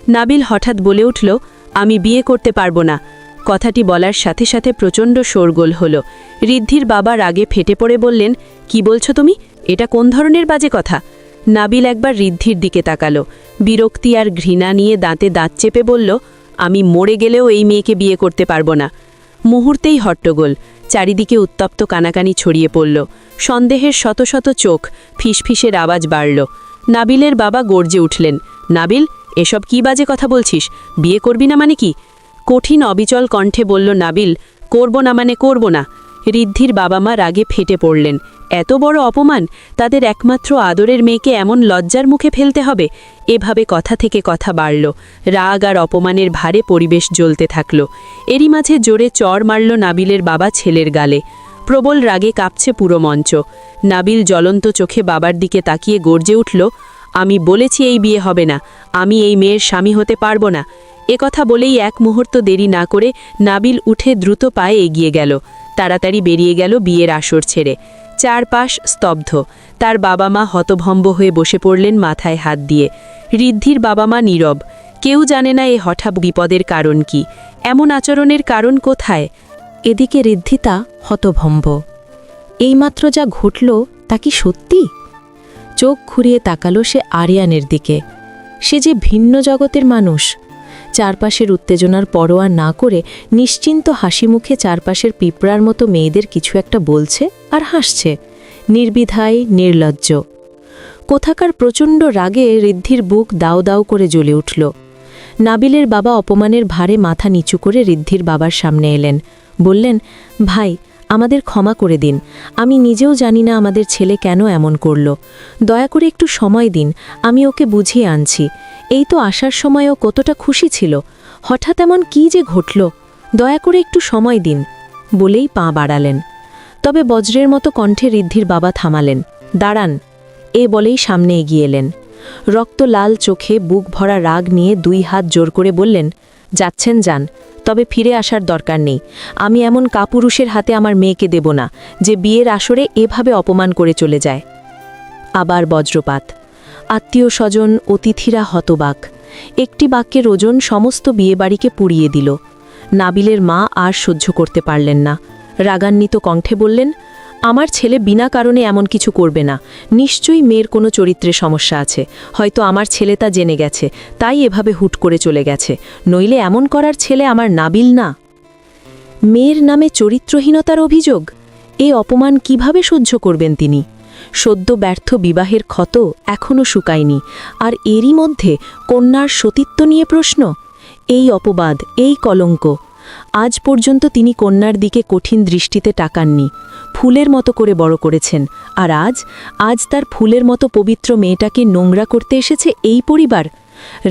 নাবিল হঠাৎ বলে উঠল, আমি বিয়ে করতে পারবো না। কথাটি বলার সাথে সাথে প্রচণ্ড শোরগোল হলো। ঋদ্ধির বাবা রাগে ফেটে পড়ে বললেন, কি বলছো তুমি? এটা কোন ধরনের বাজে কথা? নাবিল একবার ঋদ্ধির দিকে তাকালো। বিরক্তি আর ঘৃণা নিয়ে দাঁতে দাঁত চেপে বলল, আমি মরে গেলেও এই মেয়েকে বিয়ে করতে পারবো না। মুহূর্তেই হট্টগোল, চারিদিকে উত্তপ্ত কানাকানি ছড়িয়ে পড়ল। সন্দেহের শত শত চোখ, ফিসফিসের আওয়াজ বাড়ল। নাবিলের বাবা গর্জে উঠলেন, নাবিল, এসব কি বাজে কথা বলছিস? বিয়ে করবি না মানে কি? কঠিন অবিচল কণ্ঠে বলল নাবিল, করব না মানে করব না। ঋদ্ধির বাবা মা রাগে ফেটে পড়লেন। এত বড় অপমান! তাদের একমাত্র আদরের মেয়েকে এমন লজ্জার মুখে ফেলতে হবে? এভাবে কথা থেকে কথা বাড়ল। রাগ আর অপমানের ভারে পরিবেশ জ্বলতে থাকল। এরই মাঝে জোরে চড় মারল নাবিলের বাবা ছেলের গালে। প্রবল রাগে কাঁপছে পুরো মঞ্চ। নাবিল জ্বলন্ত চোখে বাবার দিকে তাকিয়ে গর্জে উঠল, আমি বলেছি এই বিয়ে হবে না, আমি এই মেয়ের স্বামী হতে পারবো না। কথা বলেই এক মুহূর্ত দেরি না করে নাবিল উঠে দ্রুত পায়ে এগিয়ে গেল। তাড়াতাড়ি বেরিয়ে গেল বিয়ের আসর ছেড়ে। চারপাশ স্তব্ধ। তার বাবা মা হতভম্ব হয়ে বসে পড়লেন মাথায় হাত দিয়ে। ঋদ্ধির বাবা মা নীরব। কেউ জানে না এ হঠাৎ বিপদের কারণ কি, এমন আচরণের কারণ কোথায়। এদিকে ঋদ্ধিতা হতভম্ব। এইমাত্র যা ঘটল তা কি সত্যি? চোখ ঘুরিয়ে তাকালো সে আরিয়ানের দিকে। সে যে ভিন্ন জগতের মানুষ। চারপাশের উত্তেজনার পরোয়া না করে নিশ্চিন্ত হাসি মুখে চারপাশের পিঁপড়ার মতো মেয়েদের কিছু একটা বলছে আর হাসছে, নির্বিধায়, নির্লজ্জ। কোথাকার প্রচণ্ড রাগে ঋদ্ধির বুক দাও দাও করে জ্বলে উঠল। নাবিলের বাবা অপমানের ভারে মাথা নিচু করে ঋদ্ধির বাবার সামনে এলেন, বললেন, ভাই, আমাদের ক্ষমা করে দিন। আমি নিজেও জানি না আমাদের ছেলে কেন এমন করল। দয়া করে একটু সময় দিন, আমি ওকে বুঝিয়ে আনছি। এই তো আসার সময়ও কতটা খুশি ছিল, হঠাৎ এমন কি যে ঘটল, দয়া করে একটু সময় দিন, বলেই পা বাড়ালেন। তবে বজ্রের মতো কণ্ঠে ঋদ্ধির বাবা থামালেন। দাঁড়ান, বলেই সামনে এগিয়ে এলেন। রক্ত লাল চোখে বুক ভরা রাগ নিয়ে দুই হাত জোর করে বললেন, যাচ্ছেন যান, তবে ফিরে আসার দরকার নেই। আমি এমন কাপুরুষের হাতে আমার মেয়েকে দেব না, যে বিয়ের আসরে এভাবে অপমান করে চলে যায়। আবার বজ্রপাত। আত্মীয় স্বজন, অতিথিরা হতবাক। একটি বাক্যের ওজন সমস্ত বিয়েবাড়িকে পুড়িয়ে দিল। নাবিলের মা আর সহ্য করতে পারলেন না। রাগান্বিত কণ্ঠে বললেন, আমার ছেলে বিনা কারণে এমন কিছু করবে না। নিশ্চয়ই মেয়ের কোনো চরিত্রে সমস্যা আছে। হয়তো আমার ছেলে তা জেনে গেছে, তাই এভাবে হুট করে চলে গেছে। নইলে এমন করার ছেলে আমার নাবিল না। মেয়ের নামে চরিত্রহীনতার অভিযোগ! এ অপমান কিভাবে সহ্য করবেন তিনি? সদ্য ব্যর্থ বিবাহের ক্ষত এখনও শুকায়নি, আর এরই মধ্যে কন্যার সতীত্ব নিয়ে প্রশ্ন। এই অপবাদ, এই কলঙ্ক। আজ পর্যন্ত তিনি কন্যার দিকে কঠিন দৃষ্টিতে তাকাননি। ফুলের মতো করে বড় করেছেন, আর আজ তার ফুলের মতো পবিত্র মেয়েটাকে নোংরা করতে এসেছে এই পরিবার।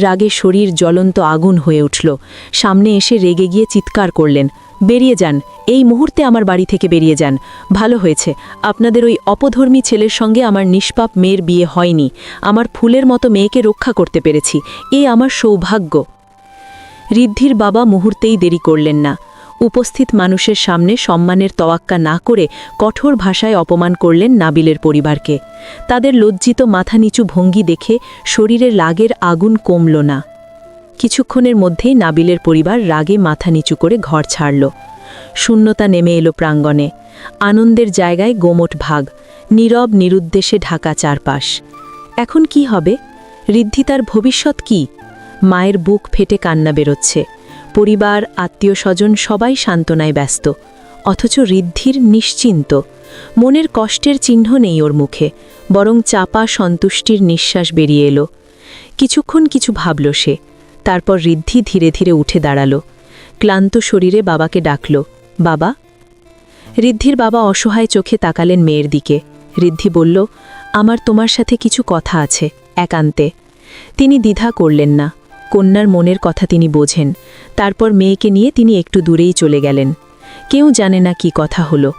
রাগে শরীর জ্বলন্ত আগুন হয়ে উঠল। সামনে এসে রেগে গিয়ে চিৎকার করলেন, বেরিয়ে যান, এই মুহূর্তে আমার বাড়ি থেকে বেরিয়ে যান। ভালো হয়েছে, আপনাদের ওই অপধর্মী ছেলের সঙ্গে আমার নিষ্পাপ মেয়ের বিয়ে হয়নি। আমার ফুলের মতো মেয়েকে রক্ষা করতে পেরেছি, এ আমার সৌভাগ্য। ঋদ্ধির বাবা মুহূর্তেই দেরি করলেন না। উপস্থিত মানুষের সামনে সম্মানের তোয়াক্কা না করে কঠোর ভাষায় অপমান করলেন নাবিলের পরিবারকে। তাদের লজ্জিত মাথা নিচু ভঙ্গি দেখে শরীরের রাগের আগুন কমল না। কিছুক্ষণের মধ্যেই নাবিলের পরিবার রাগে মাথা নিচু করে ঘর ছাড়ল। শূন্যতা নেমে এলো প্রাঙ্গণে। আনন্দের জায়গায় গোমট ভাগ, নীরব নিরুদ্দেশে ঢাকা চারপাশ। এখন কি হবে? ঋদ্ধি তার ভবিষ্যৎ কি? মায়ের বুক ফেটে কান্না বেরোচ্ছে। পরিবার, আত্মীয় স্বজন সবাই সান্ত্বনায় ব্যস্ত, অথচ ঋদ্ধির নিশ্চিন্ত। মনের কষ্টের চিহ্ন নেই ওর মুখে, বরং চাপা সন্তুষ্টির নিঃশ্বাস বেরিয়ে এলো। কিছুক্ষণ কিছু ভাবল সে, তারপর ঋদ্ধি ধীরে ধীরে উঠে দাঁড়াল। ক্লান্ত শরীরে বাবাকে ডাকল, বাবা। ঋদ্ধির বাবা অসহায় চোখে তাকালেন মেয়ের দিকে। ঋদ্ধি বলল, আমার তোমার সাথে কিছু কথা আছে, একান্তে। তিনি দ্বিধা করলেন না। কন্যার মনের কথা তিনি বোঝেন। তারপর মেয়েকে নিয়ে তিনি একটু দূরেই চলে গেলেন। কেউ জানে না কি কথা হলো।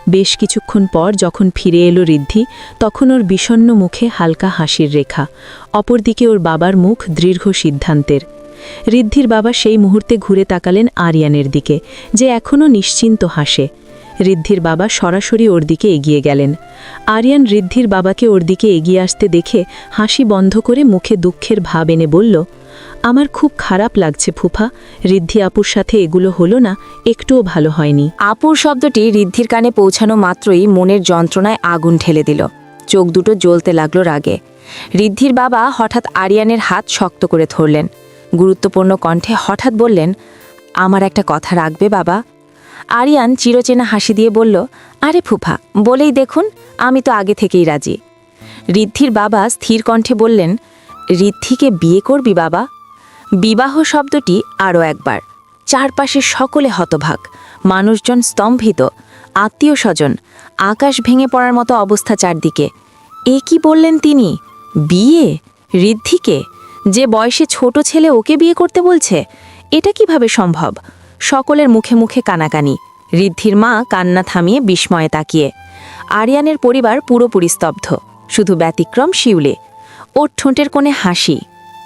বেশ কিছুক্ষণ পর যখন ফিরে এলো ঋদ্ধি, তখন ওর বিষণ্ণ মুখে হালকা হাসির রেখা, অপরদিকে ওর বাবার মুখ দৃঢ় সিদ্ধান্তের। ঋদ্ধির বাবা সেই মুহূর্তে ঘুরে তাকালেন আরিয়ানের দিকে, যে এখনও নিশ্চিন্ত হাসে। ঋদ্ধির বাবা সরাসরি ওর দিকে এগিয়ে গেলেন। আরিয়ান ঋদ্ধির বাবাকে ওর দিকে এগিয়ে আসতে দেখে হাসি বন্ধ করে মুখে দুঃখের ভাব এনে বলল, আমার খুব খারাপ লাগছে ফুফা, ঋদ্ধি আপুর সাথে এগুলো হলো না, একটুও ভালো হয়নি। আপুর শব্দটি ঋদ্ধির কানে পৌঁছানো মাত্রই মনের যন্ত্রণায় আগুন ঢেলে দিল। চোখ দুটো জ্বলতে লাগলো রাগে। ঋদ্ধির বাবা হঠাৎ আরিয়ানের হাত শক্ত করে ধরলেন। গুরুত্বপূর্ণ কণ্ঠে হঠাৎ বললেন, আমার একটা কথা রাখবে বাবা? আরিয়ান চিরচেনা হাসি দিয়ে বলল, আরে ফুফা, বলেই দেখুন, আমি তো আগে থেকেই রাজি। ঋদ্ধির বাবা স্থির কণ্ঠে বললেন, ঋদ্ধিকে বিয়ে করবি বাবা? বিবাহ শব্দটি আরও একবার। চারপাশে সকলে হতভাগ, মানুষজন স্তম্ভিত, আত্মীয় স্বজন, আকাশ ভেঙে পড়ার মতো অবস্থা চারদিকে। এ কি বললেন তিনি? বিয়ে? ঋদ্ধিকে? যে বয়সে ছোট ছেলে ওকে বিয়ে করতে বলছে? এটা কিভাবে সম্ভব? সকলের মুখে মুখে কানাকানি। ঋদ্ধির মা কান্না থামিয়ে বিস্ময়ে তাকিয়ে। আরিয়ানের পরিবার পুরোপুরি স্তব্ধ, শুধু ব্যতিক্রম শিউলে। ওর ঠোঁটের কোণে হাসি।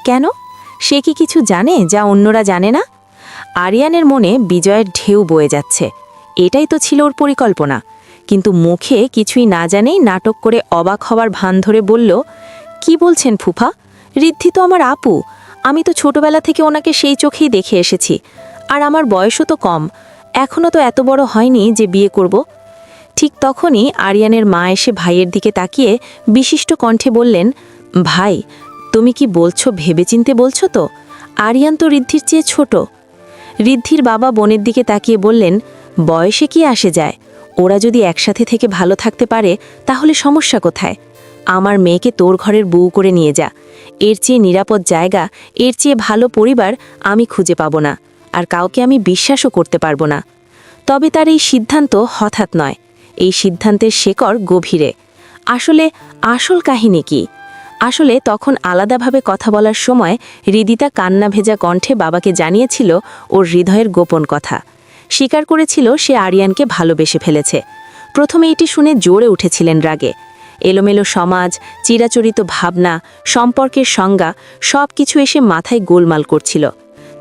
কেন? সে কি কিছু জানে যা অন্যরা জানে না? আরিয়ানের মনে বিজয়ের ঢেউ বয়ে যাচ্ছে। এটাই তো ছিল ওর পরিকল্পনা। কিন্তু মুখে কিছুই না জানেই নাটক করে অবাক হওয়ার ভান ধরে বলল, কি বলছেন ফুফা? ঋদ্ধি তো আমার আপু। আমি তো ছোটবেলা থেকে ওনাকে সেই চোখেই দেখে এসেছি। আর আমার বয়সও তো কম, এখনও তো এত বড় হয়নি যে বিয়ে করব। ঠিক তখনই আরিয়ানের মা এসে ভাইয়ের দিকে তাকিয়ে বিশিষ্ট কণ্ঠে বললেন, ভাই, তুমি কি বলছো ভেবেচিন্তে বলছো তো? আরিয়ান তো ঋদ্ধির চেয়ে ছোট। ঋদ্ধির বাবা বোনের দিকে তাকিয়ে বললেন, বয়সে কি আসে যায়? ওরা যদি একসাথে থেকে ভালো থাকতে পারে তাহলে সমস্যা কোথায়? আমার মেয়েকে তোর ঘরের বউ করে নিয়ে যা। এর চেয়ে নিরাপদ জায়গা, এর চেয়ে ভালো পরিবার আমি খুঁজে পাব না, আর কাউকে আমি বিশ্বাসও করতে পারবো না। তবে তার এই সিদ্ধান্ত হঠাৎ নয়। এই সিদ্ধান্তের শেকড় গভীরে। আসল কাহিনী কি? আসলে তখন আলাদাভাবে কথা বলার সময় হৃদিতা কান্না ভেজা কণ্ঠে বাবাকে জানিয়েছিল ওর হৃদয়ের গোপন কথা। স্বীকার করেছিল সে আরিয়ানকে ভালোবেসে ফেলেছে। প্রথমে এটি শুনে জ্বরে উঠেছিলেন রাগে। এলোমেলো সমাজ, চিরাচরিত ভাবনা, সম্পর্কের সংজ্ঞা সব কিছু এসে মাথায় গোলমাল করছিল।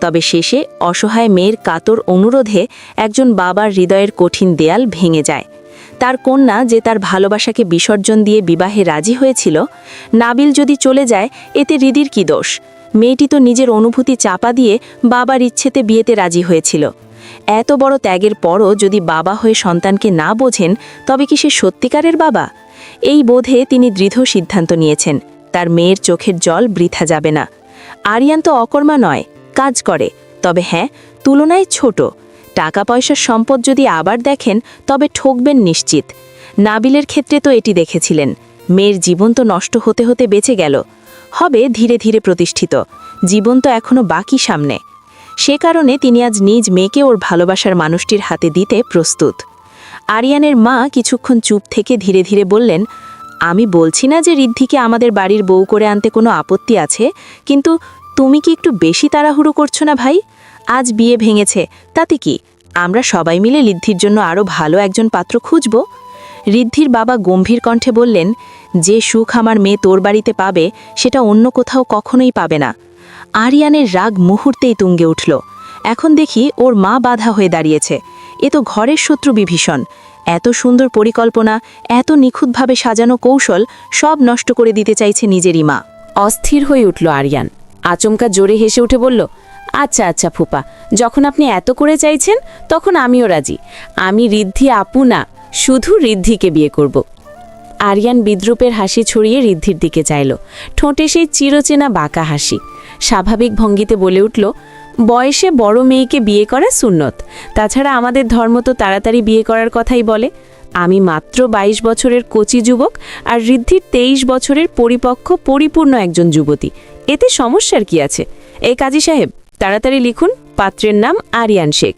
তবে শেষে অসহায় মেয়ের কাতর অনুরোধে একজন বাবার হৃদয়ের কঠিন দেয়াল ভেঙে যায়। তার কন্যা যে তার ভালোবাসাকে বিসর্জন দিয়ে বিবাহে রাজি হয়েছিল, নাবিল যদি চলে যায় এতে হৃদির কি দোষ? মেয়েটি তো নিজের অনুভূতি চাপা দিয়ে বাবার ইচ্ছেতে বিয়েতে রাজি হয়েছিল। এত বড় ত্যাগের পরও যদি বাবা হয়ে সন্তানকে না বোঝেন, তবে কি সে সত্যিকারের বাবা? এই বোধে তিনি দৃঢ় সিদ্ধান্ত নিয়েছেন, তার মেয়ের চোখের জল বৃথা যাবে না। আরিয়ান তো অকর্মা নয়, কাজ করে, তবে হ্যাঁ, তুলনায় ছোট। টাকা পয়সার সম্পদ যদি আবার দেখেন তবে ঠকবেন নিশ্চিত। নাবিলের ক্ষেত্রে তো এটি দেখেছিলেন। মেয়ের জীবন তো নষ্ট হতে হতে বেঁচে গেল, হবে ধীরে ধীরে প্রতিষ্ঠিত। জীবন তো এখনও বাকি সামনে। সে কারণে তিনি আজ নিজ মেয়েকে ওর ভালোবাসার মানুষটির হাতে দিতে প্রস্তুত। আরিয়ানের মা কিছুক্ষণ চুপ থেকে ধীরে ধীরে বললেন, আমি বলছি না যে ঋদ্ধিকে আমাদের বাড়ির বউ করে আনতে কোনো আপত্তি আছে, কিন্তু তুমি কি একটু বেশি তাড়াহুড়ো করছো না ভাই? আজ বিয়ে ভেঙেছে, তাতে কি? আমরা সবাই মিলে ঋদ্ধির জন্য আরও ভালো একজন পাত্র খুঁজব। ঋদ্ধির বাবা গম্ভীর কণ্ঠে বললেন, যে সুখ আমার মেয়ে তোর বাড়িতে পাবে সেটা অন্য কোথাও কখনোই পাবে না। আরিয়ানের রাগ মুহূর্তেই তুঙ্গে উঠল। এখন দেখি ওর মা বাধা হয়ে দাঁড়িয়েছে। এ তো ঘরের শত্রু বিভীষণ। এত সুন্দর পরিকল্পনা, এত নিখুঁতভাবে সাজানো কৌশল সব নষ্ট করে দিতে চাইছে নিজেরই মা। অস্থির হয়ে উঠল আরিয়ান। আচমকা জোরে হেসে উঠে বলল, আচ্ছা আচ্ছা ফুপা, যখন আপনি এত করে চাইছেন তখন আমিও রাজি। আমি ঋদ্ধি আপু না, শুধু ঋদ্ধিকে বিয়ে করব। আরিয়ান বিদ্রুপের হাসি ছড়িয়ে ঋদ্ধির দিকে চাইল, ঠোঁটে সেই চিরচেনা বাঁকা হাসি। স্বাভাবিক ভঙ্গিতে বলে উঠল, বয়সে বড় মেয়েকে বিয়ে করা সুন্নত। তাছাড়া আমাদের ধর্ম তো তাড়াতাড়ি বিয়ে করার কথাই বলে। আমি মাত্র ২২ বছরের কচি যুবক, আর ঋদ্ধির ২৩ বছরের পরিপক্ক পরিপূর্ণ একজন যুবতী। এতে সমস্যার কি আছে? এই কাজী সাহেব, তাড়াতাড়ি লিখুন, পাত্রের নাম আরিয়ান শেখ।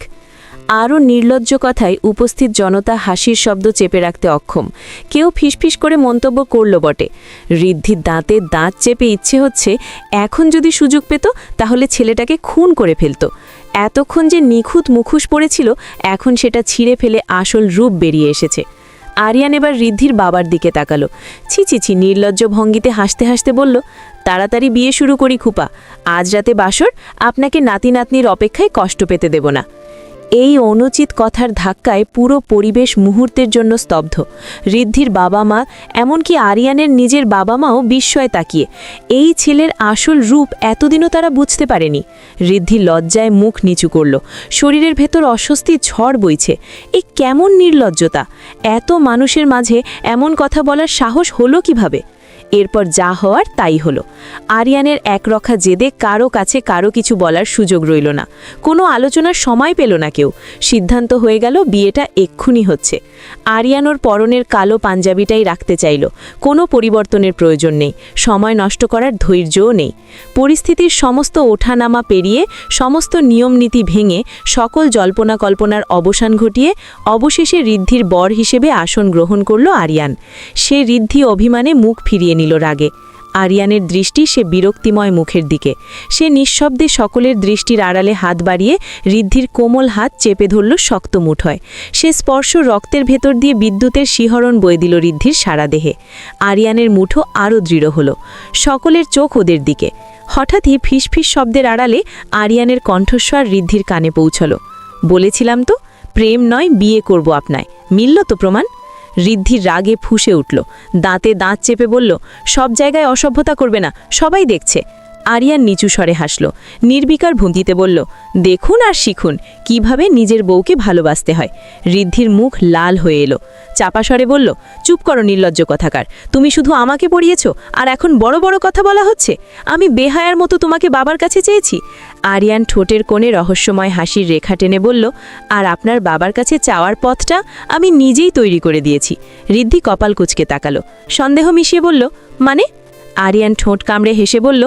আরও নির্লজ্জ কথায় উপস্থিত জনতা হাসির শব্দ চেপে রাখতে অক্ষম। কেউ ফিসফিস করে মন্তব্য করল বটে, ঋদ্ধির দাঁতে দাঁত চেপে ইচ্ছে হচ্ছে এখন যদি সুযোগ পেত তাহলে ছেলেটাকে খুন করে ফেলত। এতক্ষণ যে নিখুঁত মুখোশ পড়েছিল, এখন সেটা ছিঁড়ে ফেলে আসল রূপ বেরিয়ে এসেছে। আরিয়ান এবার ঋদ্ধির বাবার দিকে তাকালো। ছি ছি ছি, নির্লজ্জ ভঙ্গিতে হাসতে হাসতে বলল, তাড়াতাড়ি বিয়ে শুরু করি খুপা, আজ রাতে বাসর, আপনাকে নাতি নাতনির অপেক্ষায় কষ্ট পেতে দেব না। এই অনুচিত কথার ধাক্কায় পুরো পরিবেশ মুহূর্তের জন্য স্তব্ধ। ঋদ্ধির বাবা মা, এমনকি আরিয়ানের নিজের বাবা মাও বিস্ময়ে তাকিয়ে। এই ছেলের আসল রূপ এতদিনও তারা বুঝতে পারেনি। ঋদ্ধি লজ্জায় মুখ নিচু করল, শরীরের ভেতর অস্বস্তি ঝড় বইছে। এ কেমন নির্লজ্জতা! এত মানুষের মাঝে এমন কথা বলার সাহস হলো কিভাবে? এরপর যা হওয়ার তাই হলো। আরিয়ানের একরক্ষা জেদে কারো কাছে কারো কিছু বলার সুযোগ রইল না। কোনো আলোচনার সময় পেল না কেউ। সিদ্ধান্ত হয়ে গেল বিয়েটা এক্ষুনি হচ্ছে। আরিয়ান ওর পরনের কালো পাঞ্জাবিটাই রাখতে চাইল। কোনো পরিবর্তনের প্রয়োজন নেই, সময় নষ্ট করার ধৈর্যও নেই। পরিস্থিতির সমস্ত ওঠানামা পেরিয়ে, সমস্ত নিয়মনীতি ভেঙে, সকল জল্পনা কল্পনার অবসান ঘটিয়ে অবশেষে ঋদ্ধির বর হিসেবে আসন গ্রহণ করল আরিয়ান। সে ঋদ্ধি অভিমানে মুখ ফিরিয়ে নিল রাগে। আরিয়ানের দৃষ্টি সে বিরক্তিময় মুখের দিকে। সে নিঃশব্দে সকলের দৃষ্টির আড়ালে হাত বাড়িয়ে ঋদ্ধির কোমল হাত চেপে ধরল শক্ত মুঠোয়। সে স্পর্শ রক্তের ভেতর দিয়ে বিদ্যুতের শিহরণ বয়ে দিল ঋদ্ধির সারা দেহে। আরিয়ানের মুঠো আরও দৃঢ় হল। সকলের চোখ ওদের দিকে। হঠাৎই ফিসফিস শব্দের আড়ালে আরিয়ানের কণ্ঠস্বর ঋদ্ধির কানে পৌঁছল, বলেছিলাম তো, প্রেম নয় বিয়ে করব আপনায়। মিলল তো প্রমাণ? ঋদ্ধির রাগে ফুঁসে উঠল, দাঁতে দাঁত চেপে বলল, সব জায়গায় অসভ্যতা করবে না, সবাই দেখছে। আরিয়ান নিচু স্বরে হাসল, নির্বিকার ভঙ্গিতে বলল, দেখুন আর শিখুন কিভাবে নিজের বউকে ভালোবাসতে হয়। ঋদ্ধির মুখ লাল হয়ে এলো। চাপা স্বরে বলল, চুপ করো নির্লজ্জ কথাকার, তুমি শুধু আমাকে পড়িয়েছ, আর এখন বড় বড় কথা বলা হচ্ছে? আমি বেহায়ার মতো তোমাকে বাবার কাছে চেয়েছি? আরিয়ান ঠোঁটের কোণে রহস্যময় হাসির রেখা টেনে বলল, আর আপনার বাবার কাছে চাওয়ার পথটা আমি নিজেই তৈরি করে দিয়েছি। ঋদ্ধি কপাল কুঁচকে তাকালো, সন্দেহ মিশিয়ে বলল, মানে? আরিয়ান ঠোঁট কামড়ে হেসে বলল,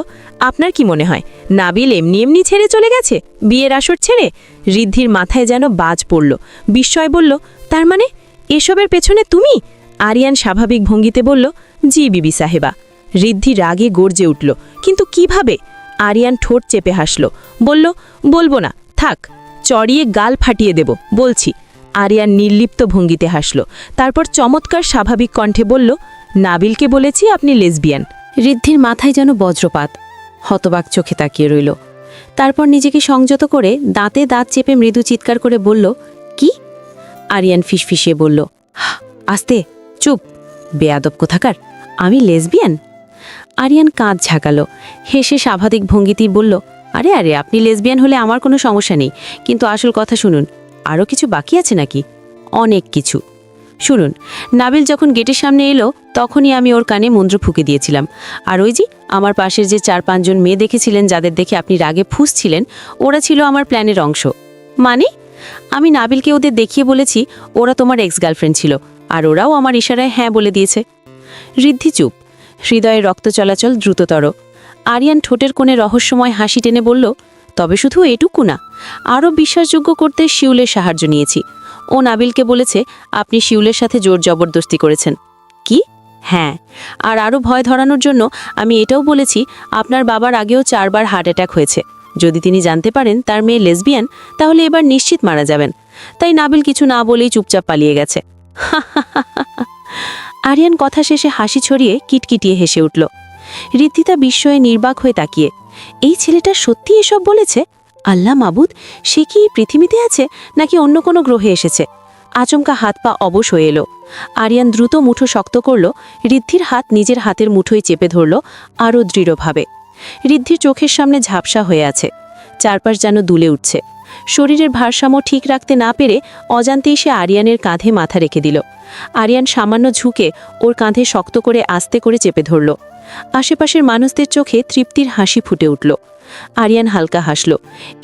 আপনার কি মনে হয় নাবিল এমনি এমনি ছেড়ে চলে গেছে, বিয়ের আসর ছেড়ে? ঋদ্ধির মাথায় যেন বাজ পড়ল। বিস্ময় বলল, তার মানে এসবের পেছনে তুমি? আরিয়ান স্বাভাবিক ভঙ্গিতে বলল, জি বিবি সাহেবা। ঋদ্ধি রাগে গর্জে উঠল, কিন্তু কিভাবে? আরিয়ান ঠোঁট চেপে হাসল, বলল, বলবো না, থাক, চড়িয়ে গাল ফাটিয়ে দেব, বলছি। আরিয়ান নির্লিপ্ত ভঙ্গিতে হাসল, তারপর চমৎকার স্বাভাবিক কণ্ঠে বলল, নাবিলকে বলেছি আপনি লেসবিয়ান। ঋদ্ধির মাথায় যেন বজ্রপাত, হতবাক চোখে তাকিয়ে রইল। তারপর নিজেকে সংযত করে দাঁতে দাঁত চেপে মৃদু চিৎকার করে বলল, কি? আরিয়ান ফিসফিসিয়ে বলল, আস্তে, চুপ, বেয়াদব কোথাকার, আমি লেসবিয়ান? আরিয়ান কাঁধ ঝাঁকালো, হেসে স্বাভাবিক ভঙ্গিতেই বলল, আরে আরে, আপনি লেসবিয়ান হলে আমার কোনো সমস্যা নেই, কিন্তু আসল কথা শুনুন। আরও কিছু বাকি আছে নাকি? অনেক কিছু। শুনুন, নাবিল যখন গেটের সামনে এলো তখনই আমি ওর কানে মন্ত্র ফুঁকে দিয়েছিলাম। আর ওই যে আমার পাশের যে ৪-৫ জন মেয়ে দেখেছিলেন, যাদের দেখে আপনি রাগে ফুঁসছিলেন, ওরা ছিল আমার প্ল্যানের অংশ। মানে? আমি নাবিলকে ওদের দেখিয়ে বলেছি ওরা তোমার এক্স গার্লফ্রেন্ড ছিল, আর ওরাও আমার ইশারায় হ্যাঁ বলে দিয়েছে। ঋদ্ধি চুপ, হৃদয়ের রক্ত চলাচল দ্রুততর। আরিয়ান ঠোঁটের কোণে রহস্যময় হাসি টেনে বলল, তবে শুধু এটুকু না, আরও বিশ্বাসযোগ্য করতে শিউলের সাহায্য নিয়েছি। ও নাবিলকে বলেছে আপনি শিউলের সাথে জোর জবরদস্তি করেছেন। কি? হ্যাঁ, আর আরও ভয় ধরানোর জন্য আমি এটাও বলেছি আপনার বাবার আগেও 4 বার হার্ট অ্যাটাক হয়েছে। যদি তিনি জানতে পারেন তার মেয়ে লেসবিয়ান, তাহলে এবার নিশ্চিত মারা যাবেন। তাই নাবিল কিছু না বলেই চুপচাপ পালিয়ে গেছে। আরিয়ান কথা শেষে হাসি ছড়িয়ে কিটকিটিয়ে হেসে উঠল। ঋদ্ধিতা বিস্ময়ে নির্বাক হয়ে তাকিয়ে, এই ছেলেটা সত্যি এসব বলেছে? আল্লাহ মাবুদ, সে কি পৃথিবীতে আছে নাকি অন্য কোনো গ্রহে এসেছে? আচমকা হাত পা অবশ হয়ে এলো। আরিয়ান দ্রুত মুঠো শক্ত করল, ঋদ্ধির হাত নিজের হাতের মুঠোয় চেপে ধরল আরও দৃঢ়ভাবে। ঋদ্ধির চোখের সামনে ঝাপসা হয়ে আছে, চারপাশ যেন দুলে উঠছে। শরীরের ভারসাম্য ঠিক রাখতে না পেরে অজান্তেই সে আরিয়ানের কাঁধে মাথা রেখে দিল। আরিয়ান সামান্য ঝুঁকে ওর কাঁধে শক্ত করে আস্তে করে চেপে ধরল। আশেপাশের মানুষদের চোখে তৃপ্তির হাসি ফুটে উঠল। আরিয়ান হালকা হাসল,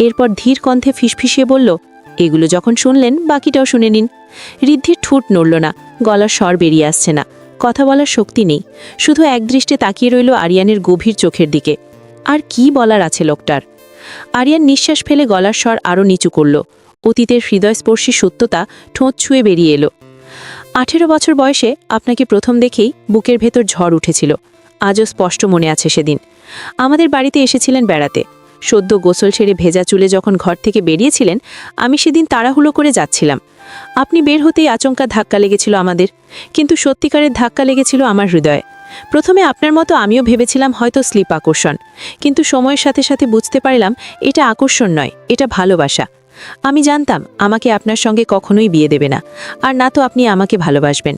এরপর ধীর কণ্ঠে ফিসফিসিয়ে বলল, এগুলো যখন শুনলেন বাকিটাও শুনে নিন। ঋদ্ধির ঠোঁট নড়ল না, গলার স্বর বেরিয়ে আসছে না, কথা বলার শক্তি নেই, শুধু একদৃষ্টে তাকিয়ে রইল আরিয়ানের গভীর চোখের দিকে। আর কি বলার আছে লোকটার? আরিয়ান নিঃশ্বাস ফেলে গলার স্বর আরও নিচু করল। অতীতের হৃদয়স্পর্শী সত্যতা ঠোঁট ছুঁয়ে বেরিয়ে এলো। 18 বছর বয়সে আপনাকে প্রথম দেখেই বুকের ভেতর ঝড় উঠেছিল। আজও স্পষ্ট মনে আছে সেদিন আমাদের বাড়িতে এসেছিলেন বেড়াতে। সদ্য গোসল সেরে ভেজা চুলে যখন ঘর থেকে বেরিয়েছিলেন, আমি সেদিন তাড়াহুড়ো করে যাচ্ছিলাম। আপনি বের হতেই আচমকা ধাক্কা লেগেছিল আমাদের, কিন্তু সত্যিকারের ধাক্কা লেগেছিল আমার হৃদয়ে। প্রথমে আপনার মতো আমিও ভেবেছিলাম হয়তো স্লিপ আকর্ষণ, কিন্তু সময়ের সাথে সাথে বুঝতে পারলাম এটা আকর্ষণ নয়, এটা ভালোবাসা। আমি জানতাম আমাকে আপনার সঙ্গে কখনোই বিয়ে দেবে না, আর না তো আপনি আমাকে ভালোবাসবেন।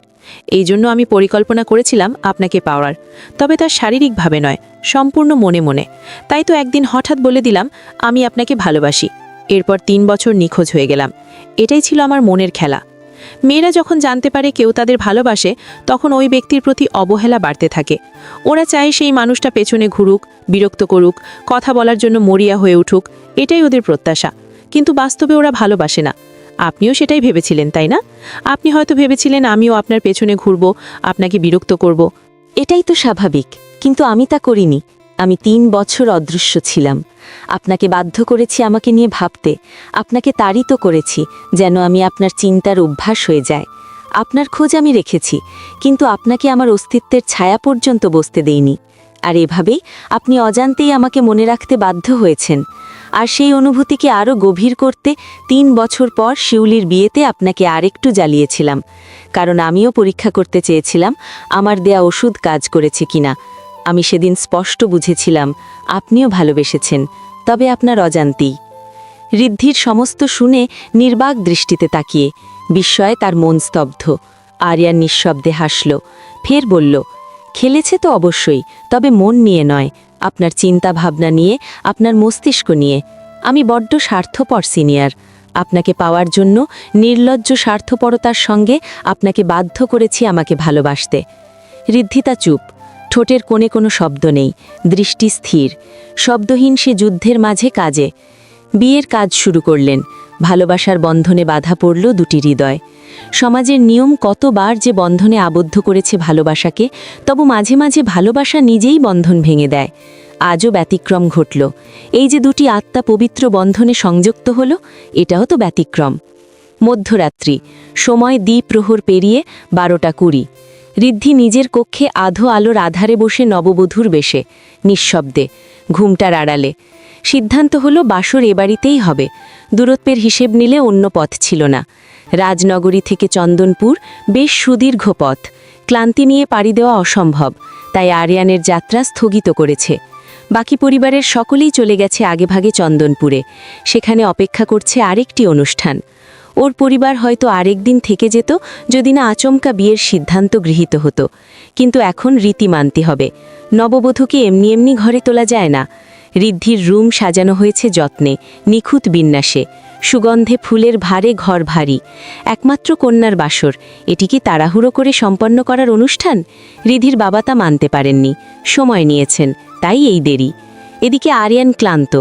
এই জন্য আমি পরিকল্পনা করেছিলাম আপনাকে পাওয়ার, তবে তার শারীরিকভাবে নয়, সম্পূর্ণ মনে মনে। তাই তো একদিন হঠাৎ বলে দিলাম আমি আপনাকে ভালোবাসি। এরপর 3 বছর নিখোঁজ হয়ে গেলাম। এটাই ছিল আমার মনের খেলা। মেয়েরা যখন জানতে পারে কেউ তাদের ভালোবাসে, তখন ওই ব্যক্তির প্রতি অবহেলা বাড়তে থাকে। ওরা চায় সেই মানুষটা পেছনে ঘুরুক, বিরক্ত করুক, কথা বলার জন্য মরিয়া হয়ে উঠুক, এটাই ওদের প্রত্যাশা। কিন্তু বাস্তবে ওরা ভালোবাসে না। আপনিও সেটাই ভেবেছিলেন, তাই না? আপনি হয়তো ভেবেছিলেন আমিও আপনার পেছনে ঘুরব, আপনাকে বিরক্ত করব। এটাই তো স্বাভাবিক, কিন্তু আমি তা করিনি। আমি 3 বছর অদৃশ্য ছিলাম। আপনাকে বাধ্য করেছি আমাকে নিয়ে ভাবতে, আপনাকে তাড়িত করেছি যেন আমি আপনার চিন্তার অভ্যাস হয়ে যায়। আপনার খোঁজ আমি রেখেছি, কিন্তু আপনাকে আমার অস্তিত্বের ছায়া পর্যন্ত বসতে দেইনি। আর এভাবেই আপনি অজান্তেই আমাকে মনে রাখতে বাধ্য হয়েছেন। আর সেই অনুভূতিকে আরও গভীর করতে 3 বছর পর শিউলির বিয়েতে আপনাকে আরেকটু জ্বালিয়েছিলাম, কারণ আমিও পরীক্ষা করতে চেয়েছিলাম আমার দেয়া ওষুধ কাজ করেছে কিনা। আমি সেদিন স্পষ্ট বুঝেছিলাম আপনিও ভালোবেসেছেন, তবে আপনার অজান্তেই। ঋদ্ধির সমস্ত শুনে নির্বাক দৃষ্টিতে তাকিয়ে বিস্ময়ে তার মন স্তব্ধ। আরিয়ান নিঃশব্দে হাসল, ফের বলল, খেলেছে তো অবশ্যই, তবে মন নিয়ে নয়, আপনার চিন্তা ভাবনা নিয়ে, আপনার মস্তিষ্ক নিয়ে। আমি বড্ড স্বার্থপর সিনিয়র। আপনাকে পাওয়ার জন্য নির্লজ্জ স্বার্থপরতার সঙ্গে আপনাকে বাধ্য করেছি আমাকে ভালোবাসতে। ঋদ্ধিতা চুপ, ঠোঁটের কোণে কোনো শব্দ নেই, দৃষ্টি স্থির। শব্দহীন সে যুদ্ধের মাঝে কাজে। বিয়ের কাজ শুরু করলেন। ভালোবাসার বন্ধনে বাধা পড়ল দুটি হৃদয়। সমাজের নিয়ম কতবার যে বন্ধনে আবদ্ধ করেছে ভালোবাসাকে, তবু মাঝে মাঝে ভালোবাসা নিজেই বন্ধন ভেঙে দেয়। আজও ব্যতিক্রম ঘটল। এই যে দুটি আত্মা পবিত্র বন্ধনে সংযুক্ত হল, এটাও তো ব্যতিক্রম। মধ্যরাত্রি, সময় দ্বিপ্রহর পেরিয়ে 12:20। ঋদ্ধি নিজের কক্ষে আধো আলোর আধারে বসে নববধূর বেশে, নিঃশব্দে, ঘুমটার আড়ালে। সিদ্ধান্ত হলো বাসর এ বাড়িতেই হবে। দূরত্বের হিসেব নিলে অন্য পথ ছিল না। রাজনগরী থেকে চন্দনপুর বেশ সুদীর্ঘ পথ, ক্লান্তি নিয়ে পাড়ি দেওয়া অসম্ভব, তাই আরিয়ানের যাত্রা স্থগিত করেছে। বাকি পরিবারের সকলেই চলে গেছে আগেভাগে চন্দনপুরে। সেখানে অপেক্ষা করছে আরেকটি অনুষ্ঠান। ওর পরিবার হয়তো আরেকদিন থেকে যেত যদি না আচমকা বিয়ের সিদ্ধান্ত গৃহীত হতো। কিন্তু এখন রীতি মানতে হবে। নববধূকে এমনি এমনি ঘরে তোলা যায় না। ঋদ্ধির রুম সাজানো হয়েছে যত্নে, নিখুঁত বিন্যাসে। সুগন্ধে ফুলের ভারে ঘর ভারী। একমাত্র কন্যার বাসর, এটি কি তাড়াহুড়ো করে সম্পন্ন করার অনুষ্ঠান? ঋদ্ধির বাবা তা মানতে পারেননি, সময় নিয়েছেন, তাই এই দেরি। এদিকে আরিয়ান ক্লান্ত।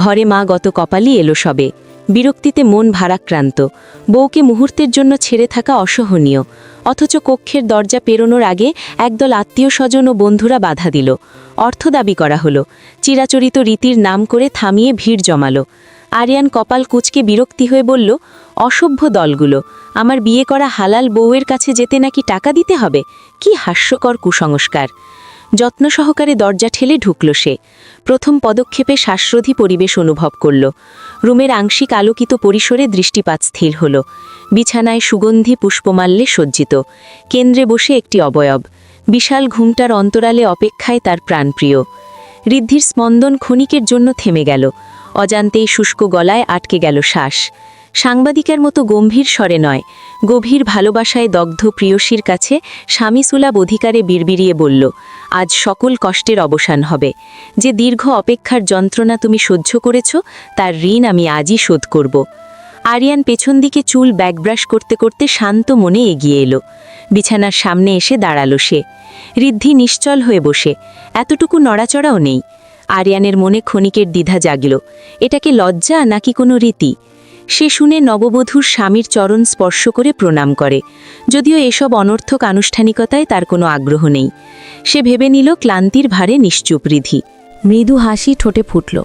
ঘরে মা গত কপালই এলো সবে। বিরক্তিতে মন ভারাক্রান্ত। বউকে মুহূর্তের জন্য ছেড়ে থাকা অসহনীয়, অথচ কক্ষের দরজা পেরোনোর আগে একদল আত্মীয় স্বজন ও বন্ধুরা বাধা দিল। অর্থ দাবি করা হলো। চিরাচরিত রীতির নাম করে থামিয়ে ভিড় জমালো। আরিয়ান কপাল কুঁচকে বিরক্তি হয়ে বলল, অসভ্য দলগুলো, আমার বিয়ে করা হালাল বউয়ের কাছে যেতে নাকি টাকা দিতে হবে? কি হাস্যকর কুসংস্কার! যত্ন সহকারে দরজা ঠেলে ঢুকল সে। প্রথম পদক্ষেপে শ্বাসরোধী পরিবেশ অনুভব করল। রুমের আংশিক আলোকিত পরিসরে দৃষ্টিপাত স্থির হল। বিছানায় সুগন্ধি পুষ্পমাল্যে সজ্জিত। কেন্দ্রে বসে একটি অবয়ব। বিশাল ঘুমটার অন্তরালে অপেক্ষায় তার প্রাণপ্রিয়। ঋদ্ধির স্পন্দন ক্ষণিকের জন্য থেমে গেল। অজান্তেই শুষ্ক গলায় আটকে গেল শ্বাস। সাংবাদিকের মতো গম্ভীর স্বরে নয়, গভীর ভালোবাসায় দগ্ধ প্রিয়সীর কাছে স্বামী সুলভ অধিকারে বিড়বিড়িয়ে বলল, আজ সকল কষ্টের অবসান হবে। যে দীর্ঘ অপেক্ষার যন্ত্রণা তুমি সহ্য করেছ, তার ঋণ আমি আজই শোধ করব। আরিয়ান পেছন দিকে চুল ব্যাকব্রাশ করতে করতে শান্ত মনে এগিয়ে এলো। বিছানার সামনে এসে দাঁড়ালো সে। ঋদ্ধি নিশ্চল হয়ে বসে, এতটুকু নড়াচড়াও নেই। আরিয়ানের মনে ক্ষণিকের দ্বিধা জাগল, এটা কি লজ্জা নাকি কোনো রীতি? সে শুনে নববধূর স্বামীর চরণ স্পর্শ করে প্রণাম করে, যদিও এসব অনর্থক আনুষ্ঠানিকতায় তার কোনো আগ্রহ নেই। সে ভেবে নিল ক্লান্তির ভারে নিশ্চুপ ঋদ্ধি। মৃদু হাসি ঠোঁটে ফুটল।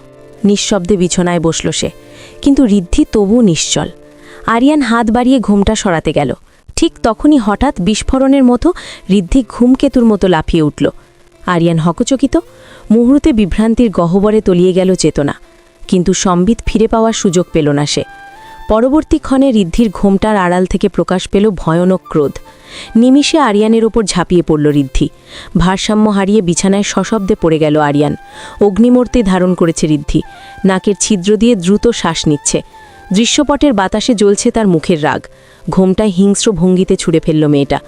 নিঃশব্দে বিছানায় বসল সে, কিন্তু ঋদ্ধি তবু নিশ্চল। আরিয়ান হাত বাড়িয়ে ঘুমটা সরাতে গেল। ঠিক তখনই হঠাৎ বিস্ফোরণের মতো ঋদ্ধি ঘুমকেতুর মতো লাফিয়ে উঠল। আরিয়ান হকচকিত, মুহূর্তে বিভ্রান্তির গহ্বরে তলিয়ে গেল চেতনা, কিন্তু সম্বিত ফিরে পাওয়ার সুযোগ পেল না সে। পরবর্তী ক্ষণে ঋদ্ধির ঘোমটার আড়াল থেকে প্রকাশ পেল ভয়ানক ক্রোধ। নিমিষে আরিয়ানের ওপর ঝাঁপিয়ে পড়ল ঋদ্ধি। ভারসাম্য হারিয়ে বিছানায় সশব্দে পড়ে গেল আরিয়ান। অগ্নিমূর্তি ধারণ করেছে ঋদ্ধি, নাকের ছিদ্র দিয়ে দ্রুত শ্বাস নিচ্ছে। দৃশ্যপটের বাতাসে জ্বলছে তার মুখের রাগ। ঘোমটায় হিংস্র ভঙ্গিতে ছুঁড়ে ফেলল মেয়েটা।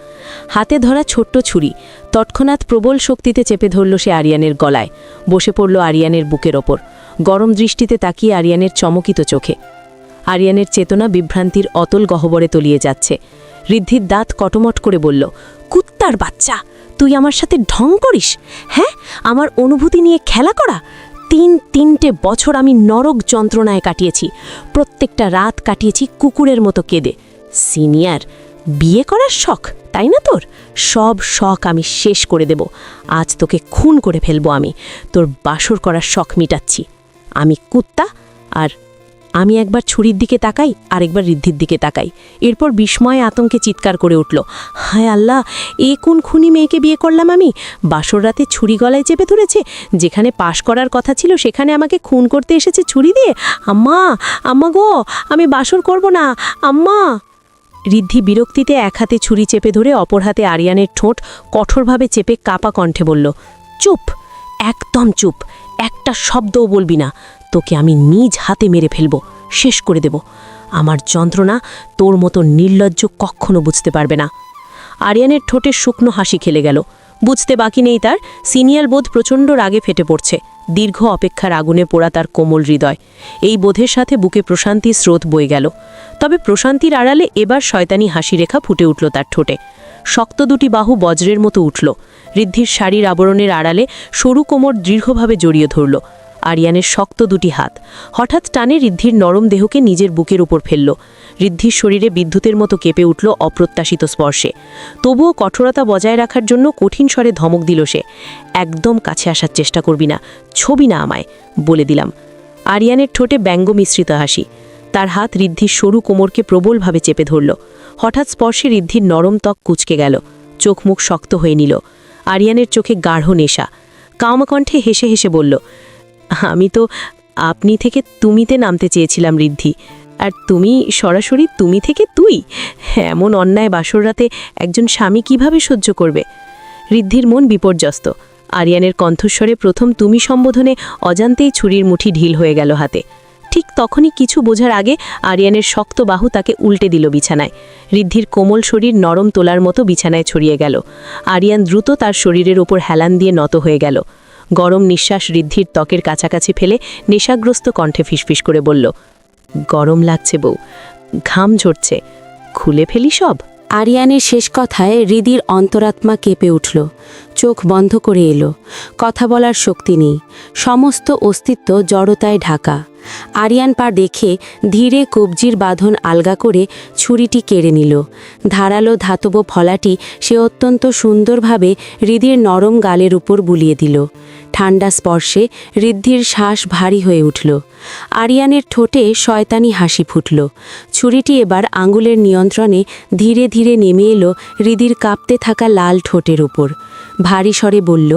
হাতে ধরা ছোট্ট ছুরি তৎক্ষণাৎ প্রবল শক্তিতে চেপে ধরল সে আরিয়ানের গলায়। বসে পড়ল আরিয়ানের বুকের ওপর, গরম দৃষ্টিতে তাকিয়ে আরিয়ানের চমকিত চোখে। আরিয়ানের চেতনা বিভ্রান্তির অতল গহ্বরে তলিয়ে যাচ্ছে। ঋদ্ধির দাঁত কটমট করে বলল, কুত্তার বাচ্চা, তুই আমার সাথে ঢং করিস? হ্যাঁ, আমার অনুভূতি নিয়ে খেলা করা? তিনটে বছর আমি নরক যন্ত্রণায় কাটিয়েছি, প্রত্যেকটা রাত কাটিয়েছি কুকুরের মতো কেঁদে। সিনিয়র, বিয়ে করার শখ তাই না তোর? সব শখ আমি শেষ করে দেব। আজ তোকে খুন করে ফেলবো আমি। তোর বাসর করার শখ মিটাচ্ছি। আমি কুত্তা, আর আমি একবার ছুরির দিকে তাকাই, আরেকবার ঋদ্ধির দিকে তাকাই। এরপর বিস্ময়ে আতঙ্কে চিৎকার করে উঠল, হায় আল্লাহ, এ কোন খুনি মেয়েকে বিয়ে করলাম আমি? বাসর রাতে ছুরি গলায় চেপে ধরেছে, যেখানে পাশ করার কথা ছিল সেখানে আমাকে খুন করতে এসেছে ছুরি দিয়ে। আম্মা, আম্মা গো, আমি বাসর করব না, আম্মা। ঋদ্ধি বিরক্তিতে এক হাতে ছুরি চেপে ধরে অপর হাতে আরিয়ানের ঠোঁট কঠোরভাবে চেপে কাপা কণ্ঠে বলল, চুপ, একদম চুপ, একটা শব্দও বলবি না। তোকে আমি নিজ হাতে মেরে ফেলব, শেষ করে দেব। আমার যন্ত্রণা তোর মতো নির্লজ্জ কখনো বুঝতে পারবে না। আরিয়ানের ঠোঁটের শুকনো হাসি খেলে গেল। বুঝতে বাকি নেই তার, সিনিয়র বোধ প্রচণ্ড রাগে ফেটে পড়ছে। দীর্ঘ অপেক্ষার আগুনে পোড়া তার কোমল হৃদয়। এই বোধের সাথে বুকে প্রশান্তির স্রোত বয়ে গেল। তবে প্রশান্তির আড়ালে এবার শয়তানি হাসি রেখা ফুটে উঠল তার ঠোঁটে। শক্ত দুটি বাহু বজ্রের মতো উঠল। ঋদ্ধির শাড়ির আবরণের আড়ালে সরু কোমর দৃঢ়ভাবে জড়িয়ে ধরল। আরিয়ানের শক্ত দুটি হাত হঠাৎ টানে ঋদ্ধির নরম দেহকে নিজের বুকের উপর ফেলল। ঋদ্ধির শরীরে বিদ্যুতের মতো কেঁপে উঠল অপ্রত্যাশিত স্পর্শে। তবুও কঠোরতা বজায় রাখার জন্য কঠিন স্বরে ধমক দিল সে, একদম কাছে আসার চেষ্টা করবি না, ছবি না আমায়, বলে দিলাম। আরিয়ানের ঠোঁটে ব্যঙ্গ মিশ্রিত হাসি। তার হাত ঋদ্ধির সরু কোমরকে প্রবলভাবে চেপে ধরল। হঠাৎ স্পর্শে ঋদ্ধির নরম ত্বক কুঁচকে গেল, চোখ মুখ শক্ত হয়ে নিল। আরিয়ানের চোখে গাঢ় নেশা। কামকণ্ঠে হেসে হেসে বলল, আমি তো আপনি থেকে তুমিতে নামতে চেয়েছিলাম ঋদ্ধি, আর তুমি সরাসরি তুমি থেকে তুই। এমন অন্যায় বাসর রাতে একজন স্বামী কিভাবে সহ্য করবে? ঋদ্ধির মন বিপর্যস্ত। আরিয়ানের কণ্ঠস্বরে প্রথম তুমি সম্বোধনে অজান্তেই ছুরির মুঠি ঢিল হয়ে গেল হাতে। ঠিক তখনই কিছু বোঝার আগে আরিয়ানের শক্ত বাহু তাকে উল্টে দিল বিছানায়। ঋদ্ধির কোমল শরীর নরম তোলার মতো বিছানায় ছড়িয়ে গেল। আরিয়ান দ্রুত তার শরীরের ওপর হেলান দিয়ে নত হয়ে গেল। গরম নিঃশ্বাস ঋদ্ধির ত্বকের কাছাকাছি ফেলে নেশাগ্রস্ত কণ্ঠে ফিসফিস করে বলল, গরম লাগছে বউ, ঘাম ঝরছে, খুলে ফেলি সব। আরিয়ানের শেষ কথায় হৃদির অন্তরাত্মা কেঁপে উঠল। চোখ বন্ধ করে এলো। কথা বলার শক্তি নেই, সমস্ত অস্তিত্ব জড়তায় ঢাকা। আরিয়ান পা দেখে ধীরে কবজির বাঁধন আলগা করে ছুরিটি কেড়ে নিল। ধারালো ধাতব ফলাটি সে অত্যন্ত সুন্দরভাবে হৃদির নরম গালের উপর বুলিয়ে দিল। ঠান্ডা স্পর্শে ঋদ্ধির শ্বাস ভারী হয়ে উঠল। আরিয়ানের ঠোঁটে শয়তানি হাসি ফুটল। ছুরিটি এবার আঙুলের নিয়ন্ত্রণে ধীরে ধীরে নেমে এলো হৃদির কাঁপতে থাকা লাল ঠোঁটের উপর। ভারী স্বরে বলল,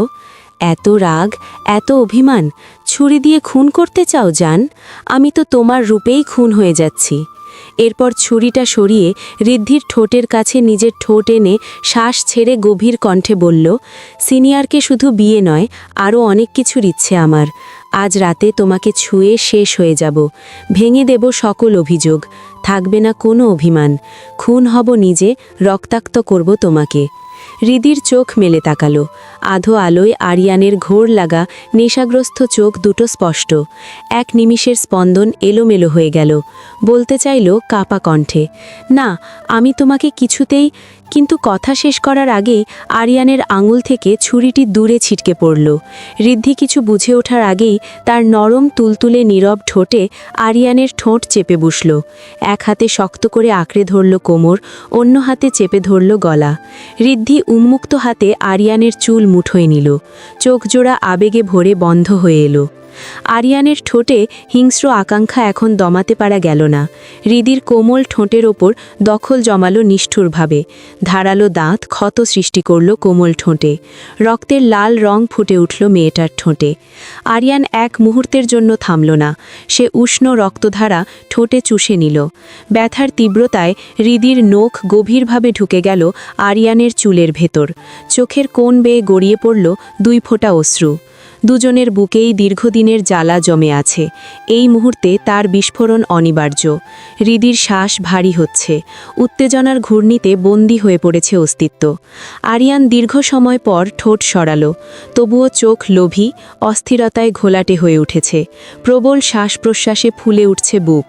এত রাগ, এত অভিমান, ছুরি দিয়ে খুন করতে চাও জান? আমি তো তোমার রূপেই খুন হয়ে যাচ্ছি। এরপর ছুরিটা সরিয়ে ঋদ্ধির ঠোঁটের কাছে নিজের ঠোঁট এনে শ্বাস ছেড়ে গভীর কণ্ঠে বলল, সিনিয়রকে শুধু বিয়ে নয়, আরও অনেক কিছুর ইচ্ছে আমার। আজ রাতে তোমাকে ছুঁয়ে শেষ হয়ে যাব, ভেঙে দেব সকল অভিযোগ, থাকবে না কোনো অভিমান, খুন হব নিজে, রক্তাক্ত করব তোমাকে। হৃদির চোখ মেলে তাকালো। আধো আলোয় আরিয়ানের ঘোর লাগা নেশাগ্রস্ত চোখ দুটো স্পষ্ট। এক নিমিষের স্পন্দন এলোমেলো হয়ে গেল। বলতে চাইল কাপা কণ্ঠে, না, আমি তোমাকে কিছুতেই। কিন্তু কথা শেষ করার আগেই আরিয়ানের আঙুল থেকে ছুরিটি দূরে ছিটকে পড়ল। ঋদ্ধি কিছু বুঝে ওঠার আগেই তার নরম তুলতুলে নীরব ঠোঁটে আরিয়ানের ঠোঁট চেপে বসল। এক হাতে শক্ত করে আঁকড়ে ধরল কোমর, অন্য হাতে চেপে ধরল গলা। ঋদ্ধি উন্মুক্ত হাতে আরিয়ানের চুল মুঠোয় নিল। চোখজোড়া আবেগে ভরে বন্ধ হয়ে এলো। আরিয়ানের ঠোঁটে হিংস্র আকাঙ্ক্ষা এখন দমাতে পারা গেল না। হৃদির কোমল ঠোঁটের ওপর দখল জমালো নিষ্ঠুরভাবে। ধারালো দাঁত ক্ষত সৃষ্টি করল কোমল ঠোঁটে। রক্তের লাল রং ফুটে উঠল মেয়েটার ঠোঁটে। আরিয়ান এক মুহূর্তের জন্য থামল না। সে উষ্ণ রক্তধারা ঠোঁটে চুষে নিল। ব্যথার তীব্রতায় হৃদির নখ গভীরভাবে ঢুকে গেল আরিয়ানের চুলের ভেতর। চোখের কোণ বেয়ে গড়িয়ে পড়ল 2 ফোঁটা অশ্রু। দুজনের বুকেই দীর্ঘদিনের জ্বালা জমে আছে। এই মুহূর্তে তার বিস্ফোরণ অনিবার্য। হৃদির শ্বাস ভারী হচ্ছে। উত্তেজনার ঘূর্ণিতে বন্দী হয়ে পড়েছে অস্তিত্ব। আরিয়ান দীর্ঘ সময় পর ঠোঁট সরালো। তবুও চোখ লোভী, অস্থিরতায় ঘোলাটে হয়ে উঠেছে। প্রবল শ্বাস প্রশ্বাসে ফুলে উঠছে বুক।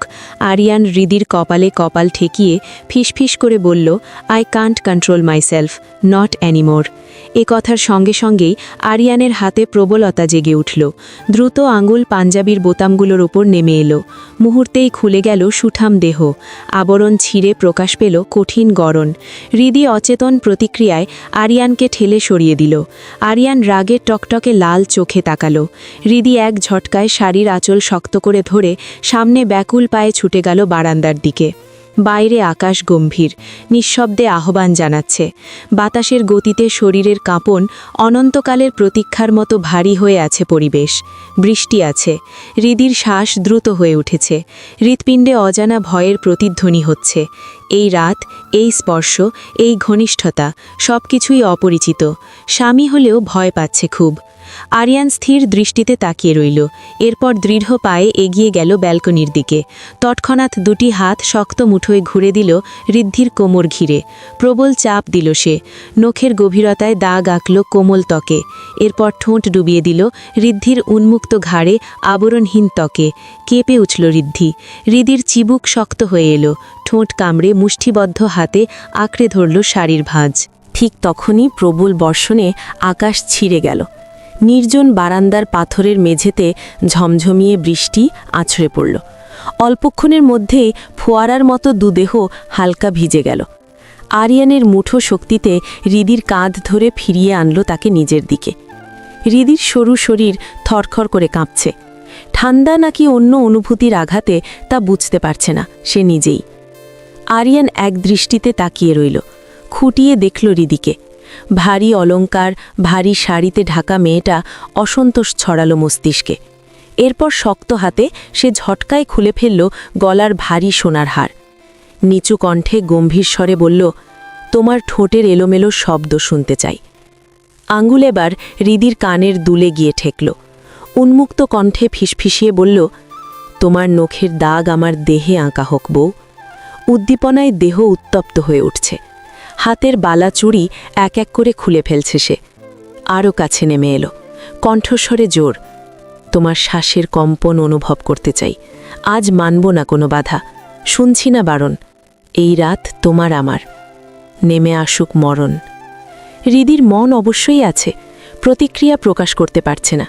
আরিয়ান হৃদির কপালে কপাল ঠেকিয়ে ফিসফিস করে বলল, I can't control myself, not anymore. এ কথার সঙ্গে সঙ্গেই আরিয়ানের হাতে প্রবলতা জেগে উঠল। দ্রুত আঙুল পাঞ্জাবির বোতামগুলোর ওপর নেমে এলো। মুহূর্তেই খুলে গেল সুঠাম দেহ। আবরণ ছিঁড়ে প্রকাশ পেল কঠিন গড়ন। হৃদি অচেতন প্রতিক্রিয়ায় আরিয়ানকে ঠেলে সরিয়ে দিল। আরিয়ান রাগের টকটকে লাল চোখে তাকালো। হৃদি এক ঝটকায় শাড়ির আঁচল শক্ত করে ধরে সামনে ব্যাকুল পায়ে ছুটে গেল বারান্দার দিকে। বাইরে আকাশ গম্ভীর, নিঃশব্দে আহ্বান জানাচ্ছে। বাতাসের গতিতে শরীরের কাঁপন অনন্তকালের প্রতীক্ষার মতো ভারী হয়ে আছে পরিবেশ। বৃষ্টি আছে। হৃদির শ্বাস দ্রুত হয়ে উঠেছে। হৃৎপিণ্ডে অজানা ভয়ের প্রতিধ্বনি হচ্ছে। এই রাত, এই স্পর্শ, এই ঘনিষ্ঠতা সবকিছুই অপরিচিত। স্বামী হলেও ভয় পাচ্ছে খুব। আরিয়ান স্থির দৃষ্টিতে তাকিয়ে রইল। এরপর দৃঢ় পায়ে এগিয়ে গেল ব্যালকনির দিকে। তৎক্ষণাৎ 2টি হাত শক্ত মুঠোয় ঘুরে দিল ঋদ্ধির কোমর ঘিরে। প্রবল চাপ দিল সে। নখের গভীরতায় দাগ আঁকল কোমল ত্বকে। এরপর ঠোঁট ডুবিয়ে দিল ঋদ্ধির উন্মুক্ত ঘাড়ে, আবরণহীন ত্বকে। কেঁপে উঠল ঋদ্ধি। হৃদির চিবুক শক্ত হয়ে এলো। ঠোঁট কামড়ে মুষ্টিবদ্ধ হাতে আঁকড়ে ধরল শাড়ির ভাঁজ। ঠিক তখনই প্রবল বর্ষণে আকাশ ছিঁড়ে গেল। নির্জন বারান্দার পাথরের মেঝেতে ঝমঝমিয়ে বৃষ্টি আছড়ে পড়ল। অল্পক্ষণের মধ্যেই ফোয়ারার মতো দুদেহ হালকা ভিজে গেল। আরিয়ানের মুঠো শক্তিতে হৃদির কাঁধ ধরে ফিরিয়ে আনল তাকে নিজের দিকে। হৃদির সরু শরীর থরথর করে কাঁপছে। ঠান্ডা নাকি অন্য অনুভূতির আঘাতে তা বুঝতে পারছে না সে নিজেই। আরিয়ান এক দৃষ্টিতে তাকিয়ে রইল। খুঁটিয়ে দেখল হৃদিকে। ভারী অলংকার, ভারী শাড়িতে ঢাকা মেয়েটা অসন্তোষ ছড়ালো মস্তিষ্কে। এরপর শক্ত হাতে সে ঝটকায় খুলে ফেলল গলার ভারী সোনার হার। নিচু কণ্ঠে গম্ভীর স্বরে বলল, তোমার ঠোঁটের এলোমেলো শব্দ শুনতে চাই। আঙুল এবার হৃদির কানের দুলে গিয়ে ঠেকল। উন্মুক্ত কণ্ঠে ফিসফিসিয়ে বলল, তোমার নখের দাগ আমার দেহে আঁকা হোক বউ। উদ্দীপনায় দেহ উত্তপ্ত হয়ে উঠছে। হাতের বালা চুড়ি এক এক করে খুলে ফেলছে সে। আরও কাছে নেমে এলো। কণ্ঠস্বরে জোর, তোমার শ্বাসের কম্পন অনুভব করতে চাই। আজ মানব না কোনো বাধা, শুনছি না বারণ। এই রাত তোমার আমার, নেমে আসুক মরণ। হৃদির মন অবশ্যই আছে, প্রতিক্রিয়া প্রকাশ করতে পারছে না।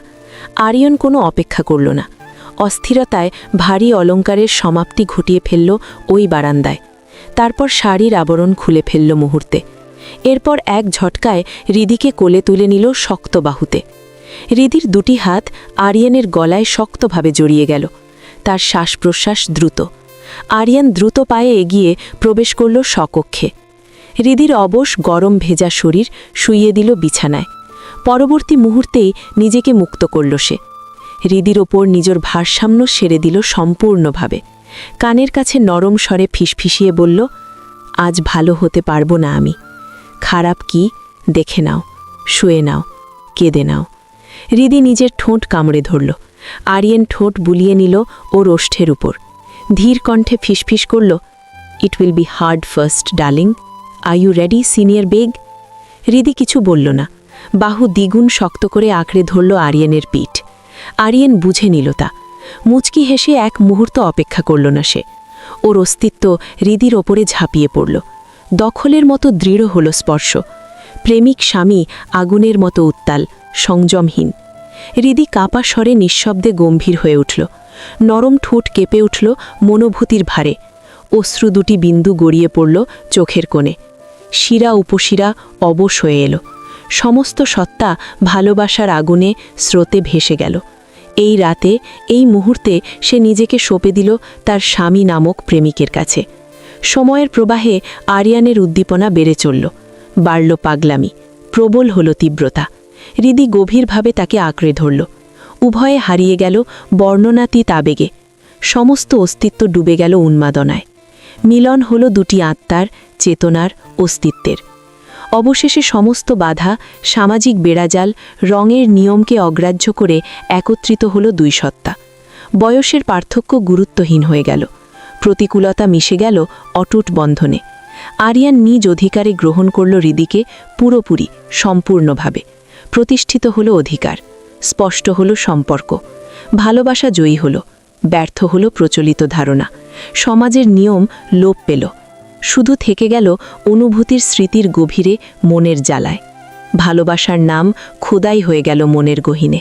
আরিয়ন কোনো অপেক্ষা করল না। অস্থিরতায় ভারী অলংকারের সমাপ্তি ঘটিয়ে ফেলল ওই বারান্দায়। তারপর শাড়ির আবরণ খুলে ফেলল মুহূর্তে। এরপর এক ঝটকায় হৃদিকে কোলে তুলে নিল শক্ত বাহুতে। হৃদির 2টি হাত আরিয়ানের গলায় শক্তভাবে জড়িয়ে গেল। তার শ্বাস প্রশ্বাস দ্রুত। আরিয়ান দ্রুত পায়ে এগিয়ে প্রবেশ করল স্বকক্ষে। হৃদির অবশ গরম ভেজা শরীর শুইয়ে দিল বিছানায়। পরবর্তী মুহূর্তেই নিজেকে মুক্ত করল সে। হৃদির ওপর নিজের ভারসাম্য সেরে দিল সম্পূর্ণভাবে। কানের কাছে নরম স্বরে ফিসফিসিয়ে বলল, আজ ভালো হতে পারবো না আমি। খারাপ কি দেখে নাও, শুয়ে নাও, কেঁদে নাও। হৃদি নিজের ঠোঁট কামড়ে ধরল। আরিয়ান ঠোঁট বুলিয়ে নিল ওর ওষ্ঠের উপর। ধীর কণ্ঠে ফিসফিস করল, it will be hard first darling. Are you ready senior Baig? Hridi কিছু বলল না, বাহু দ্বিগুণ শক্ত করে আঁকড়ে ধরল আরিয়ানের পিঠ। আরিয়ান বুঝে নিল তা। মুচকি হেসে এক মুহূর্ত অপেক্ষা করল না সে। ওর অস্তিত্ব হৃদির ওপরে ঝাঁপিয়ে পড়ল। দখলের মতো দৃঢ় হল স্পর্শ। প্রেমিক স্বামী আগুনের মতো উত্তাল, সংযমহীন। হৃদি কাঁপা স্বরে নিঃশব্দে গম্ভীর হয়ে উঠল। নরম ঠোঁট কেঁপে উঠল মনোভূতির ভারে। অশ্রু দুটি বিন্দু গড়িয়ে পড়ল চোখের কোণে। শিরা উপশিরা অবশ হয়ে এলো। সমস্ত সত্তা ভালোবাসার আগুনে স্রোতে ভেসে গেল। এই রাতে, এই মুহূর্তে সে নিজেকে সঁপে দিল তার স্বামী নামক প্রেমিকের কাছে। সময়ের প্রবাহে আরিয়ানের উদ্দীপনা বেড়ে চলল। বাড়ল পাগলামি, প্রবল হল তীব্রতা। হৃদি গভীরভাবে তাকে আঁকড়ে ধরল। উভয়ে হারিয়ে গেল বর্ণনাতীত আবেগে। সমস্ত অস্তিত্ব ডুবে গেল উন্মাদনায়। মিলন হল দুটি আত্মার, চেতনার, অস্তিত্বের। অবশেষে সমস্ত বাধা, সামাজিক বেড়াজাল, রঙের নিয়মকে অগ্রাহ্য করে একত্রিত হল দুই সত্তা। বয়সের পার্থক্য গুরুত্বহীন হয়ে গেল। প্রতিকূলতা মিশে গেল অটুট বন্ধনে। আরিয়ান নিজ অধিকারে গ্রহণ করল হৃদিকে পুরোপুরি, সম্পূর্ণভাবে। প্রতিষ্ঠিত হল অধিকার, স্পষ্ট হল সম্পর্ক। ভালোবাসা জয়ী হল, ব্যর্থ হল প্রচলিত ধারণা। সমাজের নিয়ম লোপ পেল। শুধু থেকে গেল অনুভূতির স্মৃতির গভীরে, মনের জ্বালায়। ভালোবাসার নাম খোদাই হয়ে গেল মনের গহীনে।